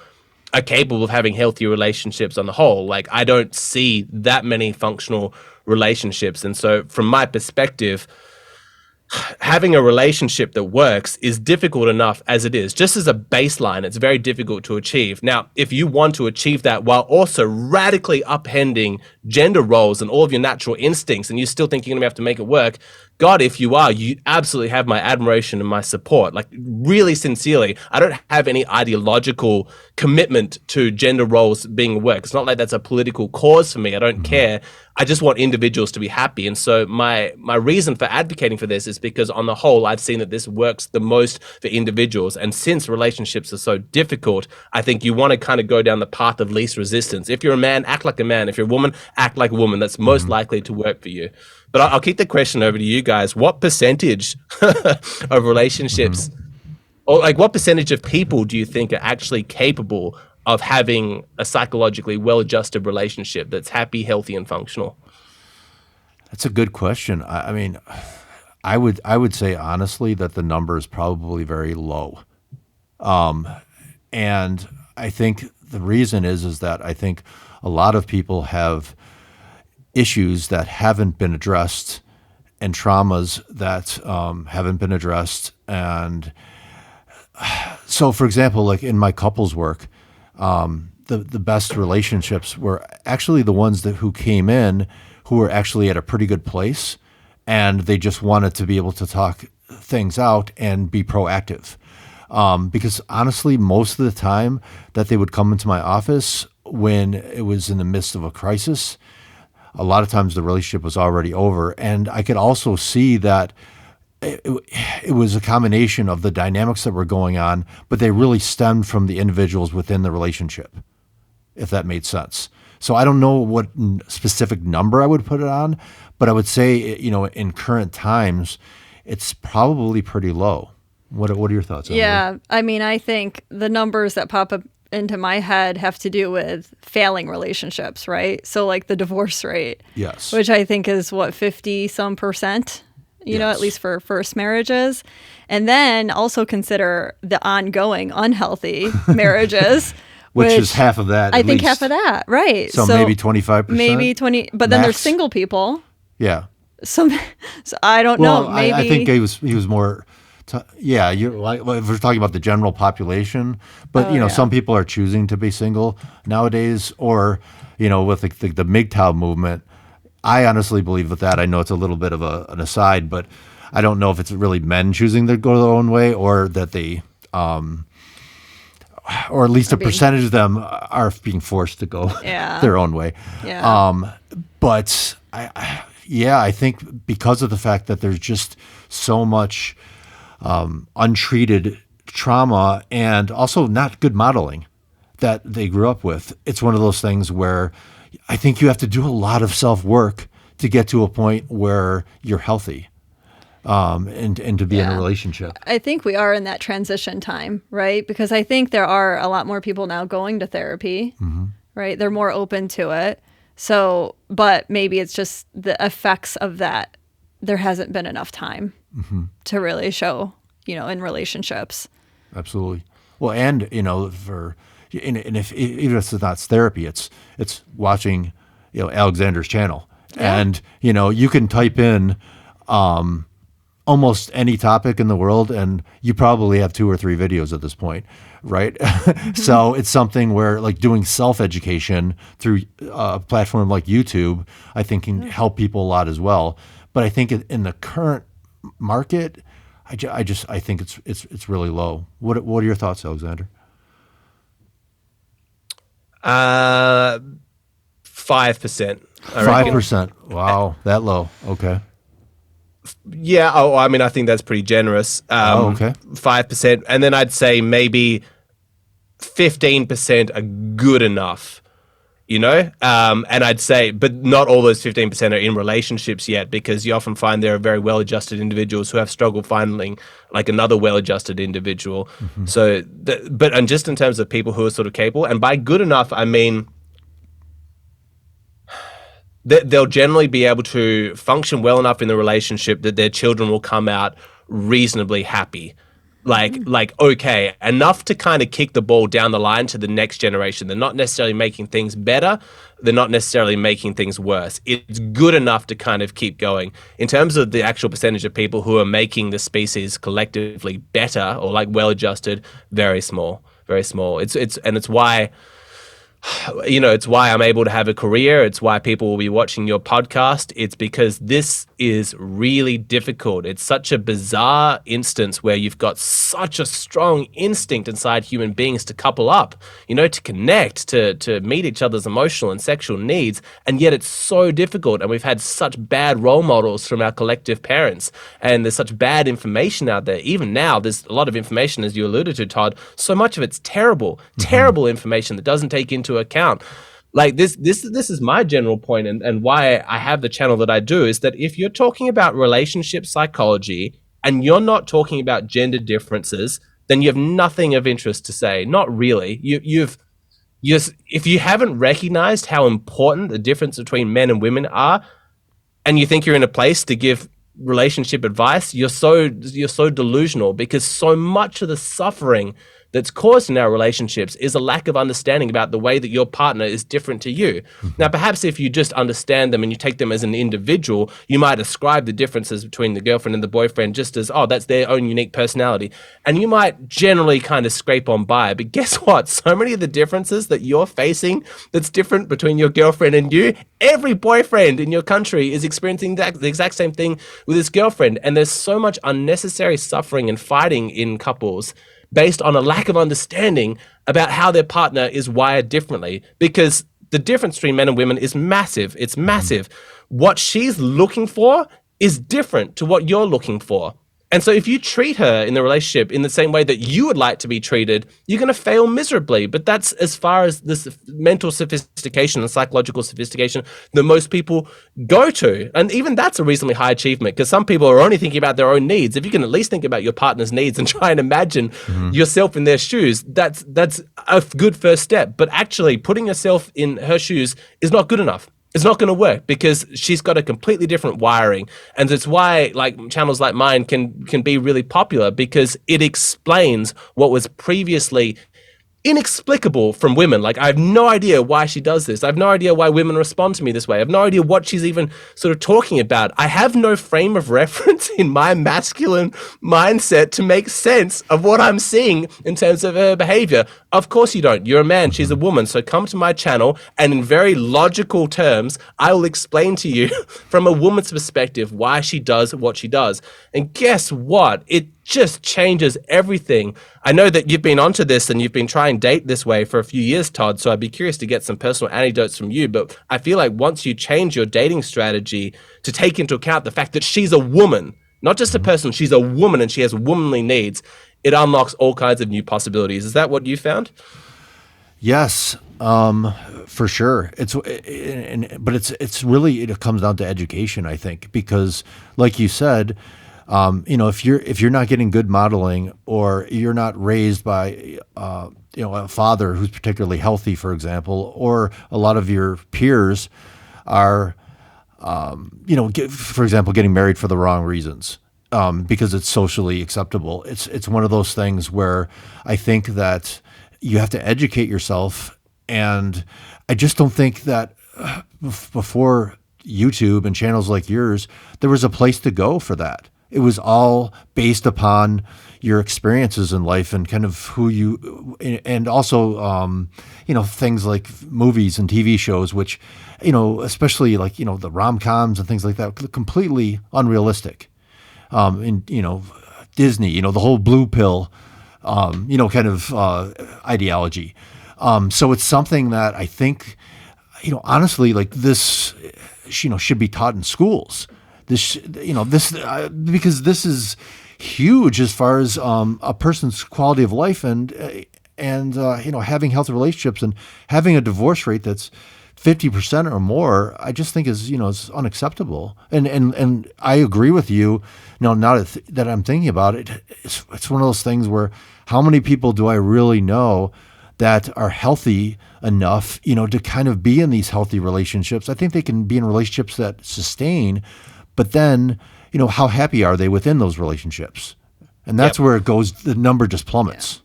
are capable of having healthy relationships on the whole. I don't see that many functional relationships. And so from my perspective, having a relationship that works is difficult enough as it is. Just as a baseline, it's very difficult to achieve. Now, if you want to achieve that while also radically upending gender roles and all of your natural instincts, and you still think you're going to have to make it work, God, if you are, you absolutely have my admiration and my support. Really sincerely, I don't have any ideological commitment to gender roles being work. It's not like that's a political cause for me. I don't care. I just want individuals to be happy. And so my reason for advocating for this is because on the whole, I've seen that this works the most for individuals. And since relationships are so difficult, I think you want to kind of go down the path of least resistance. If you're a man, act like a man. If you're a woman, act like a woman. That's most likely to work for you. But I'll keep the question over to you guys. What percentage of relationships, or what percentage of people do you think are actually capable of having a psychologically well-adjusted relationship that's happy, healthy, and functional? That's a good question. I mean, I would say honestly that the number is probably very low. And I think the reason is that I think a lot of people have issues that haven't been addressed and traumas that haven't been addressed. And so, for example, like in my couples work, the best relationships were actually the ones who came in who were actually at a pretty good place, and they just wanted to be able to talk things out and be proactive. Because honestly, most of the time that they would come into my office when it was in the midst of a crisis, a lot of times the relationship was already over. And I could also see that it was a combination of the dynamics that were going on, but they really stemmed from the individuals within the relationship, if that made sense. So I don't know what specific number I would put it on, but I would say, in current times, it's probably pretty low. What are your thoughts on that? Yeah, I mean, I think the numbers that pop up into my head have to do with failing relationships, right? So like the divorce rate. Yes. Which I think is 50-some%, at least for first marriages. And then also consider the ongoing unhealthy marriages. Which is half of that. I think half of that, right. So maybe 25%? Maybe 20, but then there's single people. Yeah. So I don't know. Maybe I think he was more. You're like, if we're talking about the general population, but some people are choosing to be single nowadays, or with the MGTOW movement. I honestly believe with that. I know it's a little bit of an aside, but I don't know if it's really men choosing to go their own way, or that they, or at least a percentage of them are being forced to go their own way. Yeah. But I think because of the fact that there's just so much untreated trauma and also not good modeling that they grew up with, it's one of those things where I think you have to do a lot of self-work to get to a point where you're healthy and to be in a relationship. I think we are in that transition time, right? Because I think there are a lot more people now going to therapy, right? They're more open to it. So, but maybe it's just the effects of that. There hasn't been enough time to really show, in relationships. Absolutely. Well, and if even if it's not therapy, it's watching, Alexander's channel, and you can type in almost any topic in the world, and you probably have 2 or 3 videos at this point, right? So it's something where, like, doing self-education through a platform like YouTube, I think can help people a lot as well. But I think in the current market, I think it's really low. What are your thoughts, Alexander? 5%. 5%. Wow, that low. Okay. Yeah. Oh, I mean, I think that's pretty generous. Okay. 5%, and then I'd say maybe 15% are good enough. And I'd say, but not all those 15% are in relationships yet, because you often find there are very well-adjusted individuals who have struggled finding like another well-adjusted individual. So, and just in terms of people who are sort of capable, and by good enough, I mean they'll generally be able to function well enough in the relationship that their children will come out reasonably happy. Like okay, enough to kind of kick the ball down the line to the next generation. They're not necessarily making things better. They're not necessarily making things worse. It's good enough to kind of keep going. In terms of the actual percentage of people who are making the species collectively better or like well-adjusted, very small, very small. It's why, it's why I'm able to have a career. It's why people will be watching your podcast. It's because this is really difficult. It's such a bizarre instance where you've got such a strong instinct inside human beings to couple up, to connect, to meet each other's emotional and sexual needs. And yet it's so difficult. And we've had such bad role models from our collective parents. And there's such bad information out there. Even now, there's a lot of information, as you alluded to, Todd. So much of it's terrible information that doesn't take into account. Like this is my general point, and why I have the channel that I do, is that if you're talking about relationship psychology and you're not talking about gender differences, then you have nothing of interest to say. Not really. if you haven't recognized how important the difference between men and women are, and you think you're in a place to give relationship advice, you're so delusional, because so much of the suffering that's caused in our relationships is a lack of understanding about the way that your partner is different to you. Now, perhaps if you just understand them and you take them as an individual, you might ascribe the differences between the girlfriend and the boyfriend just as, oh, that's their own unique personality. And you might generally kind of scrape on by. But guess what? So many of the differences that you're facing that's different between your girlfriend and you, every boyfriend in your country is experiencing the exact same thing with his girlfriend. And there's so much unnecessary suffering and fighting in couples based on a lack of understanding about how their partner is wired differently, because the difference between men and women is massive. It's massive. What she's looking for is different to what you're looking for. And so if you treat her in the relationship in the same way that you would like to be treated, you're going to fail miserably. But that's as far as this mental sophistication and psychological sophistication that most people go to. And even that's a reasonably high achievement, because some people are only thinking about their own needs. If you can at least think about your partner's needs and try and imagine yourself in their shoes, that's a good first step. But actually putting yourself in her shoes is not good enough. It's not going to work, because she's got a completely different wiring. And it's why channels like mine can be really popular, because it explains what was previously inexplicable from women. I have no idea why she does this. I have no idea why women respond to me this way. I have no idea what she's even sort of talking about. I have no frame of reference in my masculine mindset to make sense of what I'm seeing in terms of her behavior. Of course you don't. You're a man. She's a woman. So come to my channel, and in very logical terms, I will explain to you from a woman's perspective why she does what she does. And guess what? It just changes everything. I know that you've been onto this and you've been trying to date this way for a few years, Todd, so I'd be curious to get some personal anecdotes from you. But I feel like once you change your dating strategy to take into account the fact that she's a woman, not just a person, she's a woman and she has womanly needs, it unlocks all kinds of new possibilities. Is that what you found? Yes, for sure. But it's really, it comes down to education, I think, because like you said, if you're not getting good modeling, or you're not raised by a father who's particularly healthy, for example, or a lot of your peers are for example, getting married for the wrong reasons, because it's socially acceptable. It's one of those things where I think that you have to educate yourself, and I just don't think that before YouTube and channels like yours, there was a place to go for that. It was all based upon your experiences in life and kind of who you, and also, things like movies and TV shows, which, especially the rom-coms and things like that, completely unrealistic. Disney, the whole blue pill, kind of ideology. So it's something that I think, honestly, this, should be taught in schools. Because this is huge as far as a person's quality of life and having healthy relationships, and having a divorce rate that's 50% or more. I just think is unacceptable. And I agree with you. Now that I'm thinking about it, it's one of those things where how many people do I really know that are healthy enough, to kind of be in these healthy relationships? I think they can be in relationships that sustain. But then, how happy are they within those relationships? And that's where it goes, the number just plummets.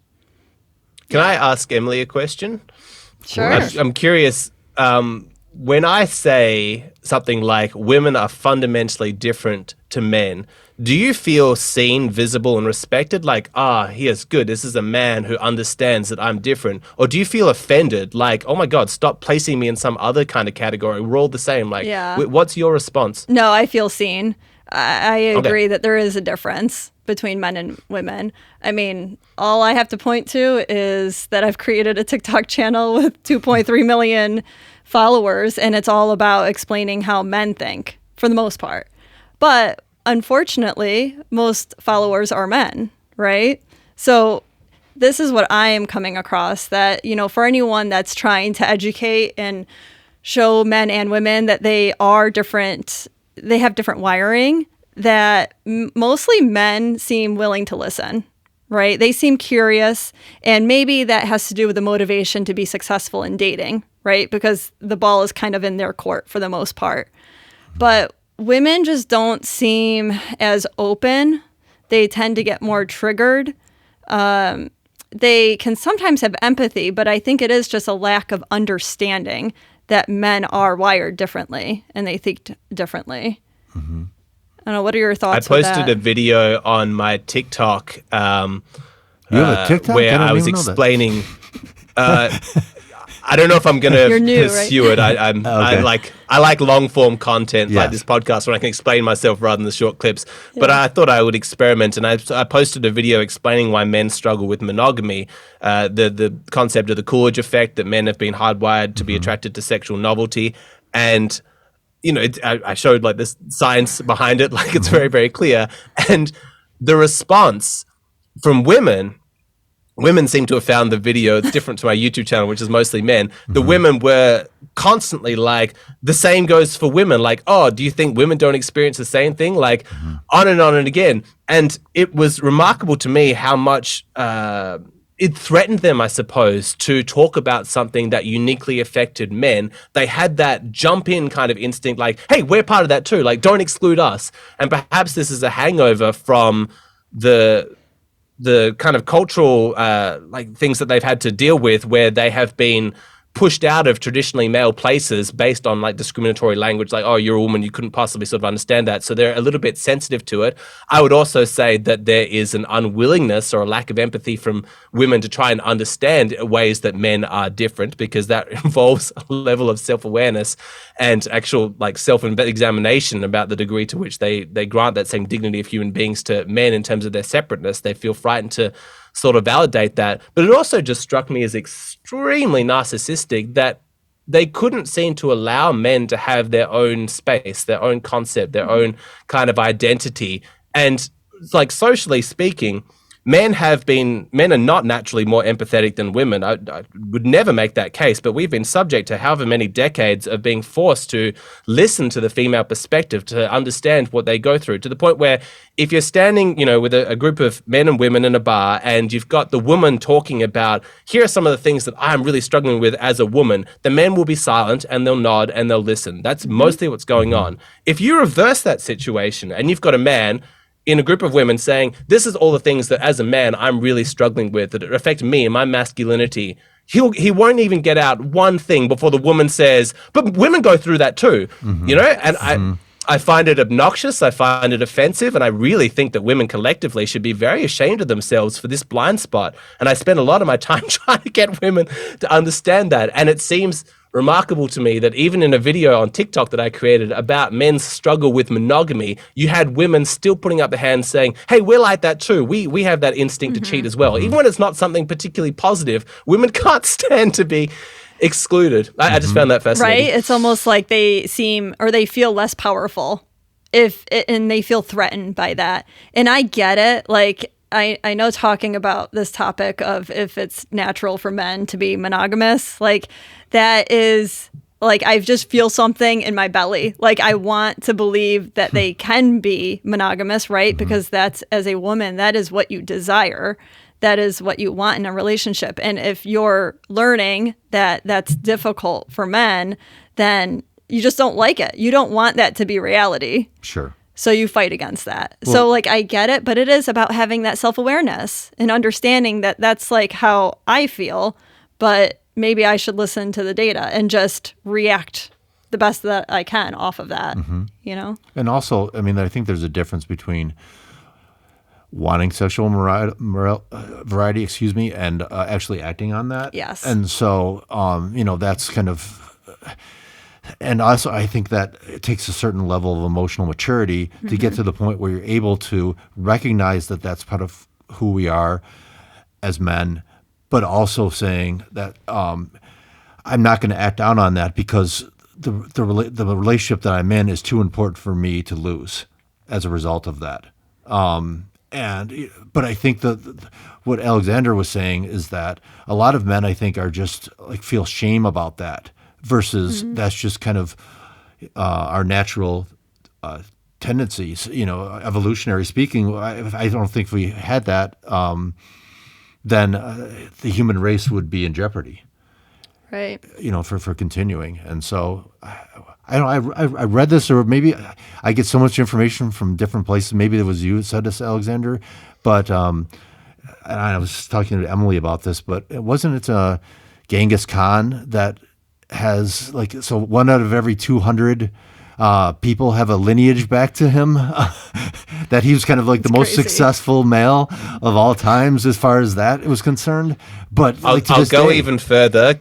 Can I ask Emily a question? Sure. I'm curious, when I say something like women are fundamentally different to men, do you feel seen, visible, and respected? Here's good. This is a man who understands that I'm different. Or do you feel offended? Oh my God, stop placing me in some other kind of category. We're all the same. What's your response? No, I feel seen. I agree that there is a difference between men and women. I mean, all I have to point to is that I've created a TikTok channel with 2.3 million followers, and it's all about explaining how men think for the most part. But unfortunately, most followers are men, right? So this is what I am coming across, that, for anyone that's trying to educate and show men and women that they are different, they have different wiring, that mostly men seem willing to listen, right? They seem curious, and maybe that has to do with the motivation to be successful in dating, right? Because the ball is kind of in their court for the most part. But women just don't seem as open. They tend to get more triggered. They can sometimes have empathy, but I think it is just a lack of understanding that men are wired differently and they think differently. Mm-hmm. I don't know. What are your thoughts? I posted a video on my TikTok. You have a TikTok? Where I was explaining. I don't know if I'm going to pursue it. I like long form content like this podcast, where I can explain myself rather than the short clips. Yeah. But I thought I would experiment, and I posted a video explaining why men struggle with monogamy, the concept of the Coolidge effect, that men have been hardwired to be attracted to sexual novelty, and I showed like this science behind it, like it's very, very clear, and the response from women seem to have found the video. It's different to my YouTube channel, which is mostly men. The women were constantly like, the same goes for women. Like, oh, do you think women don't experience the same thing? Like, on and again. And it was remarkable to me how much it threatened them, I suppose, to talk about something that uniquely affected men. They had that jump in kind of instinct, like, hey, we're part of that too. Like, don't exclude us. And perhaps this is a hangover from the kind of cultural things that they've had to deal with, where they have been pushed out of traditionally male places based on like discriminatory language, like, oh, you're a woman, you couldn't possibly sort of understand that. So they're a little bit sensitive to it. I would also say that there is an unwillingness or a lack of empathy from women to try and understand ways that men are different, because that involves a level of self-awareness and actual like self-examination about the degree to which they grant that same dignity of human beings to men in terms of their separateness. They feel frightened to sort of validate that. But it also just struck me as extremely narcissistic that they couldn't seem to allow men to have their own space, their own concept, their own kind of identity. And like, socially speaking, men are not naturally more empathetic than women. I would never make that case, but we've been subject to however many decades of being forced to listen to the female perspective, to understand what they go through, to the point where if you're standing, with a group of men and women in a bar, and you've got the woman talking about, here are some of the things that I'm really struggling with as a woman, the men will be silent and they'll nod and they'll listen. That's mostly what's going on. If you reverse that situation and you've got a man in a group of women saying, this is all the things that as a man I'm really struggling with, that affect me and my masculinity, he won't even get out one thing before the woman says, but women go through that too, and I find it obnoxious, I find it offensive, and I really think that women collectively should be very ashamed of themselves for this blind spot. And I spend a lot of my time trying to get women to understand that. And it seems remarkable to me that even in a video on TikTok that I created about men's struggle with monogamy, you had women still putting up their hands saying, hey, we're like that too. We have that instinct to cheat as well. Even when it's not something particularly positive, women can't stand to be excluded. I just found that fascinating. Right? It's almost like they feel less powerful and they feel threatened by that. And I get it. Like, I know talking about this topic of if it's natural for men to be monogamous, like that is like, I just feel something in my belly. Like, I want to believe that they can be monogamous, right? Because that's, as a woman, that is what you desire. That is what you want in a relationship. And if you're learning that that's difficult for men, then you just don't like it. You don't want that to be reality. Sure. So you fight against that. Well, so like, I get it, but it is about having that self-awareness and understanding that that's like how I feel, but maybe I should listen to the data and just react the best that I can off of that, And also, I mean, I think there's a difference between wanting sexual variety, and actually acting on that. Yes. And so, that's kind of, and also I think that it takes a certain level of emotional maturity to get to the point where you're able to recognize that that's part of who we are as men, but also saying that I'm not going to act out on that because the relationship that I'm in is too important for me to lose as a result of that. But I think what Alexander was saying is that a lot of men, I think, are just like feel shame about that versus that's just kind of our natural tendencies. Evolutionary speaking, I don't think if we had that, then the human race would be in jeopardy. Right. For continuing. And so I read this, or maybe I get so much information from different places. Maybe it was you that said this, Alexander, but and I was talking to Emily about this, but wasn't it Genghis Khan that has so 1 out of every 200 people have a lineage back to him, that he was kind of like the most successful male of all times as far as that was concerned. But I'll go even further.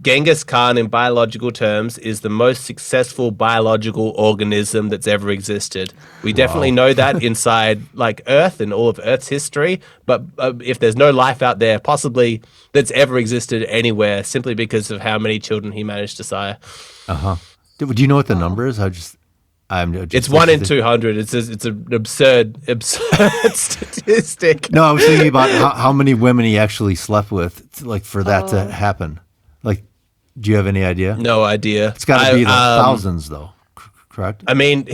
Genghis Khan, in biological terms, is the most successful biological organism that's ever existed. We definitely know that inside Earth and all of Earth's history, but if there's no life out there, possibly that's ever existed anywhere, simply because of how many children he managed to sire. Do you know what the number is? It's 1 in 200. It's an absurd statistic. No, I was thinking about how many women he actually slept with, for that to happen. Do you have any idea? No idea. It's got to be the thousands, though. Correct? I mean,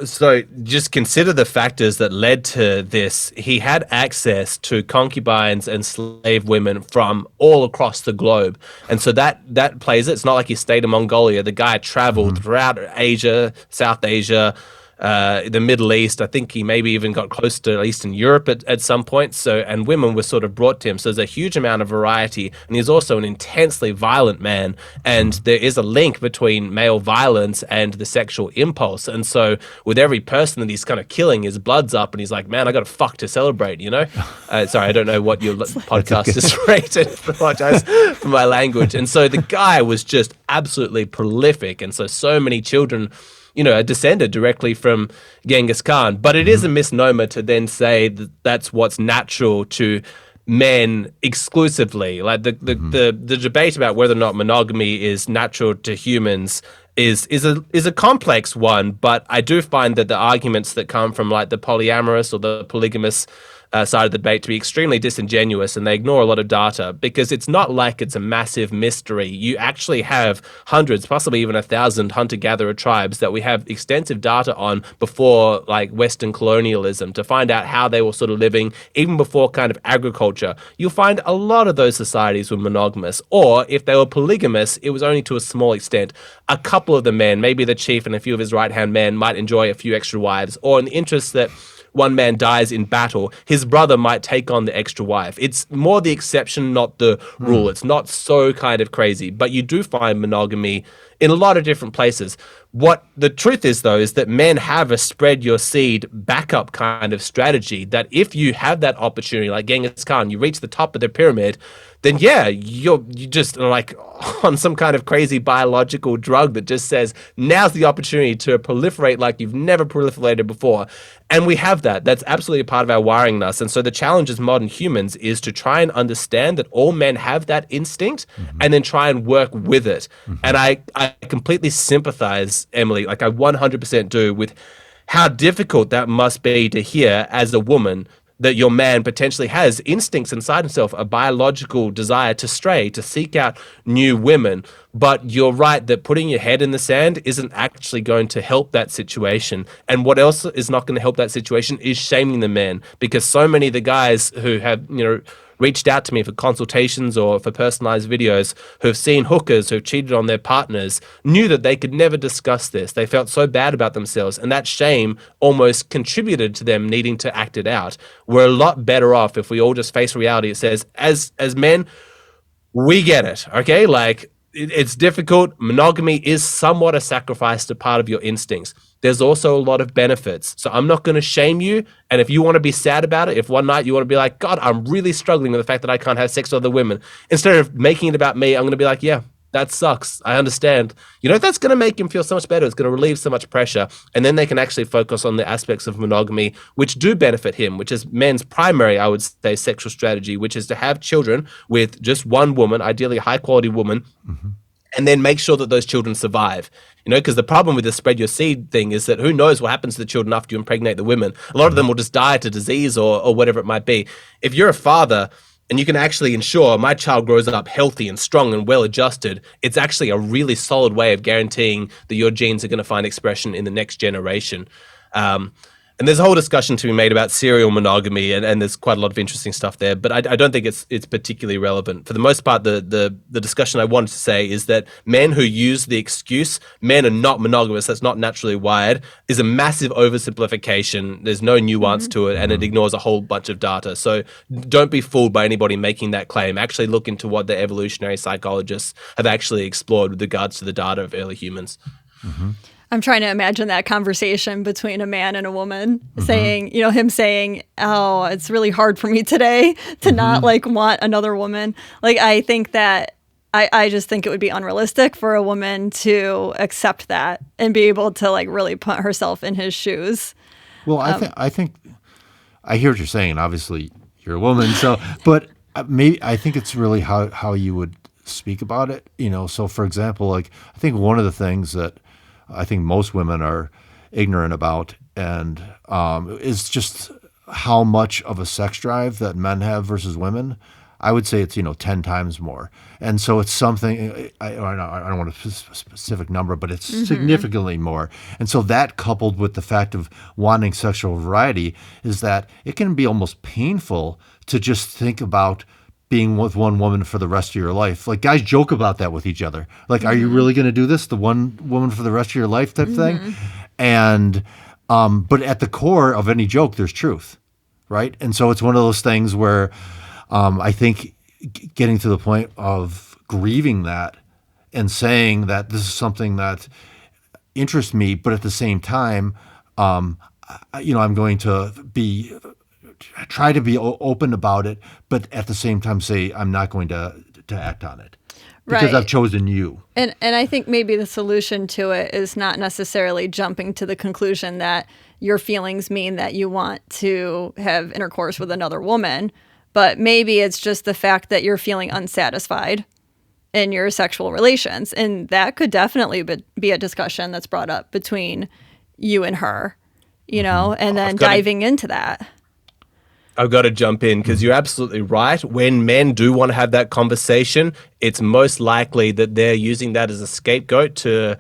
so just consider the factors that led to this. He had access to concubines and slave women from all across the globe. And so that plays it. It's not like he stayed in Mongolia. The guy traveled throughout Asia, South Asia, the Middle East. I think he maybe even got close to Eastern Europe at some point. So, and women were sort of brought to him. So there's a huge amount of variety. And he's also an intensely violent man. And there is a link between male violence and the sexual impulse. And so with every person that he's kind of killing, his blood's up and he's like, man, I got to fuck to celebrate, Sorry, I don't know what your podcast is rated. I apologize for my language. And so the guy was just absolutely prolific. And so many children descended directly from Genghis Khan. But it is a misnomer to then say that that's what's natural to men exclusively. Like the debate about whether or not monogamy is natural to humans is a complex one. But I do find that the arguments that come from the polyamorous or the polygamous side of the debate to be extremely disingenuous, and they ignore a lot of data, because it's not like it's a massive mystery. You actually have hundreds, possibly even 1,000 hunter-gatherer tribes that we have extensive data on before Western colonialism, to find out how they were sort of living even before kind of agriculture. You'll find a lot of those societies were monogamous, or if they were polygamous, it was only to a small extent. A couple of the men, maybe the chief and a few of his right-hand men, might enjoy a few extra wives, or in the interest that one man dies in battle, his brother might take on the extra wife. It's more the exception, not the rule. It's not so kind of crazy, but you do find monogamy in a lot of different places. What the truth is, though, is that men have a spread your seed backup kind of strategy, that if you have that opportunity, like Genghis Khan, you reach the top of the pyramid, then yeah, you just on some kind of crazy biological drug that just says, now's the opportunity to proliferate like you've never proliferated before. And we have that. That's absolutely a part of our wiringness. And so the challenge as modern humans is to try and understand that all men have that instinct, and then try and work with it. And I completely sympathize, Emily, I 100% do, with how difficult that must be to hear as a woman, that your man potentially has instincts inside himself, a biological desire to stray, to seek out new women. But you're right that putting your head in the sand isn't actually going to help that situation. And what else is not going to help that situation is shaming the men, because so many of the guys who have, reached out to me for consultations or for personalized videos, who've seen hookers who've cheated on their partners, knew that they could never discuss this. They felt so bad about themselves, and that shame almost contributed to them needing to act it out. We're a lot better off if we all just face reality. It says, as men, we get it, okay? It's difficult. Monogamy is somewhat a sacrifice to part of your instincts. There's also a lot of benefits. So I'm not going to shame you. And if you want to be sad about it, if one night you want to be like, God, I'm really struggling with the fact that I can't have sex with other women, instead of making it about me, I'm going to be like, yeah, that sucks. I understand. That's going to make him feel so much better. It's going to relieve so much pressure. And then they can actually focus on the aspects of monogamy which do benefit him, which is men's primary, I would say, sexual strategy, which is to have children with just one woman, ideally a high-quality woman, and then make sure that those children survive. Because the problem with the spread your seed thing is that who knows what happens to the children after you impregnate the women. A lot of them will just die to disease or whatever it might be. If you're a father, and you can actually ensure my child grows up healthy and strong and well adjusted, it's actually a really solid way of guaranteeing that your genes are going to find expression in the next generation. And there's a whole discussion to be made about serial monogamy, and there's quite a lot of interesting stuff there. But I don't think it's particularly relevant. For the most part, the discussion I wanted to say is that men who use the excuse men are not monogamous, that's not naturally wired, is a massive oversimplification. There's no nuance to it, and it ignores a whole bunch of data. So don't be fooled by anybody making that claim. Actually look into what the evolutionary psychologists have actually explored with regards to the data of early humans. I'm trying to imagine that conversation between a man and a woman saying, him saying, oh, it's really hard for me today to not like want another woman. Like, I think that I just think it would be unrealistic for a woman to accept that and be able to like really put herself in his shoes. Well, I think I hear what you're saying, and obviously you're a woman. So, but maybe I think it's really how you would speak about it. So for example, like I think one of the things that I think most women are ignorant about, and is just how much of a sex drive that men have versus women. I would say it's 10 times more, and so it's something. I don't want a specific number, but it's significantly more. And so that, coupled with the fact of wanting sexual variety, is that it can be almost painful to just think about being with one woman for the rest of your life. Like, guys joke about that with each other. Like, are you really going to do this, the one woman for the rest of your life type thing? And, but at the core of any joke, there's truth, right? And so it's one of those things where I think getting to the point of grieving that and saying that this is something that interests me, but at the same time, I'm going to try to be open about it, but at the same time say I'm not going to act on it because I've chosen you. And I think maybe the solution to it is not necessarily jumping to the conclusion that your feelings mean that you want to have intercourse with another woman, but maybe it's just the fact that you're feeling unsatisfied in your sexual relations. And that could definitely be a discussion that's brought up between you and her, and then diving into that. I've got to jump in because you're absolutely right. When men do want to have that conversation, it's most likely that they're using that as a scapegoat to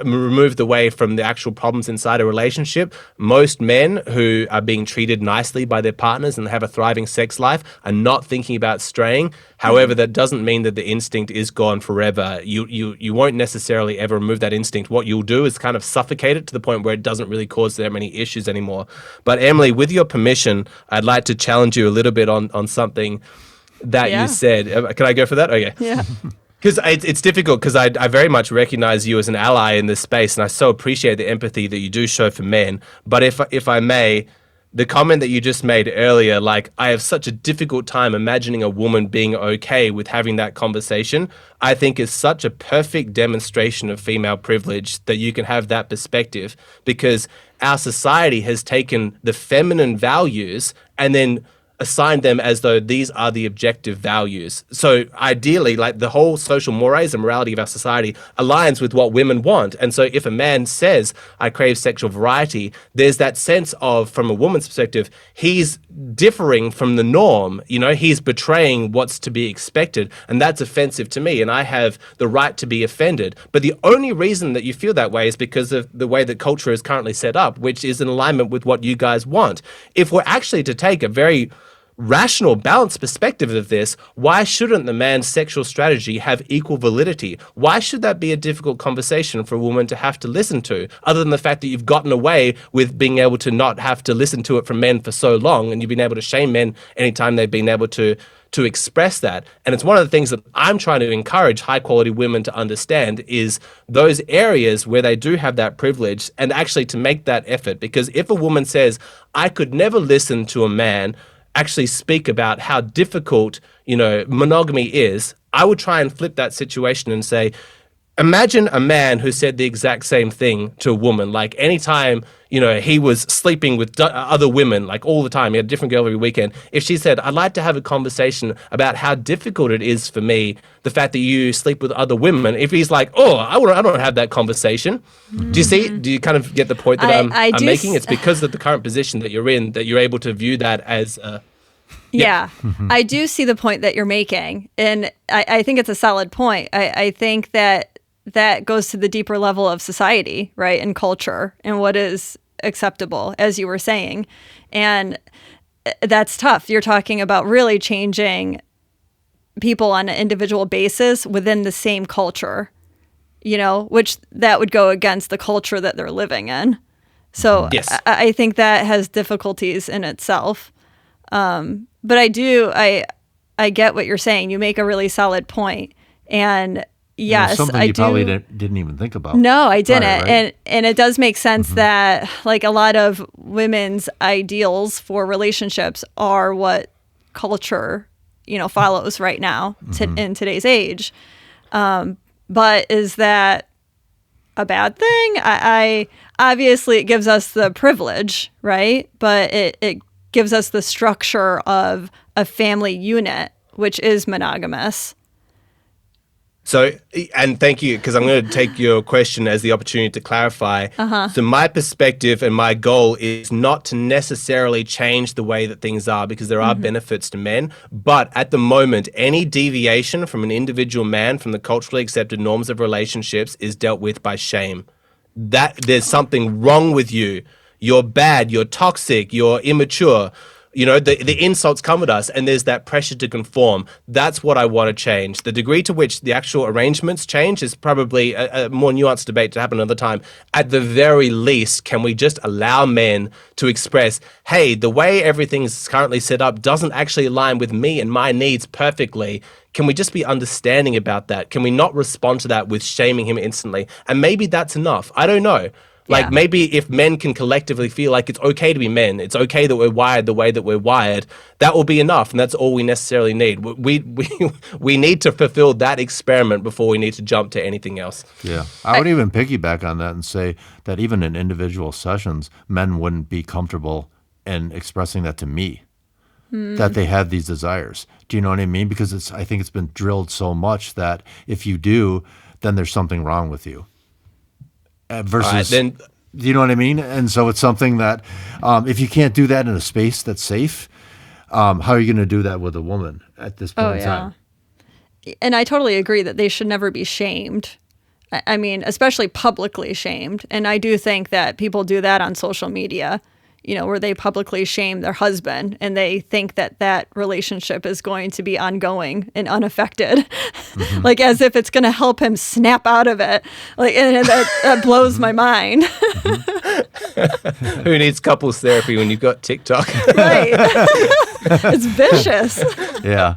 remove the way from the actual problems inside a relationship. Most men who are being treated nicely by their partners and have a thriving sex life are not thinking about straying. However, that doesn't mean that the instinct is gone forever. You won't necessarily ever remove that instinct. What you'll do is kind of suffocate it to the point where it doesn't really cause that many issues anymore. But Emily, with your permission, I'd like to challenge you a little bit on something that you said. Can I go for that? Okay. Yeah. Because it's difficult because I very much recognize you as an ally in this space, and I so appreciate the empathy that you do show for men. But if I may, the comment that you just made earlier, like, I have such a difficult time imagining a woman being okay with having that conversation, I think is such a perfect demonstration of female privilege that you can have that perspective, because our society has taken the feminine values and then assigned them as though these are the objective values. So ideally, like, the whole social mores and morality of our society aligns with what women want. And so if a man says, I crave sexual variety, there's that sense of, from a woman's perspective, he's differing from the norm. He's betraying what's to be expected. And that's offensive to me. And I have the right to be offended. But the only reason that you feel that way is because of the way that culture is currently set up, which is in alignment with what you guys want. If we're actually to take a very rational, balanced perspective of this, why shouldn't the man's sexual strategy have equal validity? Why should that be a difficult conversation for a woman to have to listen to, other than the fact that you've gotten away with being able to not have to listen to it from men for so long, and you've been able to shame men anytime they've been able to express that? And it's one of the things that I'm trying to encourage high-quality women to understand, is those areas where they do have that privilege, and actually to make that effort. Because if a woman says, I could never listen to a man actually speak about how difficult, monogamy is, I would try and flip that situation and say, imagine a man who said the exact same thing to a woman. Like, anytime, he was sleeping with other women, like all the time, he had a different girl every weekend. If she said, I'd like to have a conversation about how difficult it is for me, the fact that you sleep with other women, if he's like, oh, I don't have that conversation. Do you see? Do you kind of get the point that I'm making? It's because of the current position that you're in that you're able to view that as Yeah, I do see the point that you're making, and I think it's a solid point. I think that goes to the deeper level of society, right, and culture, and what is acceptable, as you were saying. And that's tough. You're talking about really changing people on an individual basis within the same culture, which that would go against the culture that they're living in. So yes. I think that has difficulties in itself. But I get what you're saying. You make a really solid point. And yes, something I you do. probably didn't even think about. No, I didn't. Right? And it does make sense that like a lot of women's ideals for relationships are what culture, follows right now in today's age. But is that a bad thing? I obviously it gives us the privilege, right? But it gives us the structure of a family unit, which is monogamous. So, and thank you, because I'm going to take your question as the opportunity to clarify. So my perspective and my goal is not to necessarily change the way that things are, because there are benefits to men. But at the moment, any deviation from an individual man from the culturally accepted norms of relationships is dealt with by shame. That there's something wrong with you. You're bad, you're toxic, you're immature. The insults come at us, and there's that pressure to conform. That's what I want to change. The degree to which the actual arrangements change is probably a more nuanced debate to happen another time. At the very least, can we just allow men to express, hey, the way everything's currently set up doesn't actually align with me and my needs perfectly. Can we just be understanding about that? Can we not respond to that with shaming him instantly? And maybe that's enough. I don't know. Like maybe if men can collectively feel like it's okay to be men, it's okay that we're wired the way that we're wired, that will be enough, and that's all we necessarily need. We need to fulfill that experiment before we need to jump to anything else. Yeah. I would even piggyback on that and say that even in individual sessions, men wouldn't be comfortable in expressing that to me, that they have these desires. Do you know what I mean? Because I think it's been drilled so much that if you do, then there's something wrong with you. Versus, do you know what I mean? And so it's something that if you can't do that in a space that's safe, how are you going to do that with a woman at this point in time? And I totally agree that they should never be shamed. I mean, especially publicly shamed. And I do think that people do that on social media, where they publicly shame their husband and they think that relationship is going to be ongoing and unaffected, like as if it's going to help him snap out of it. Like, and that blows my mind. Who needs couples therapy when you've got TikTok? Right. It's vicious. Yeah.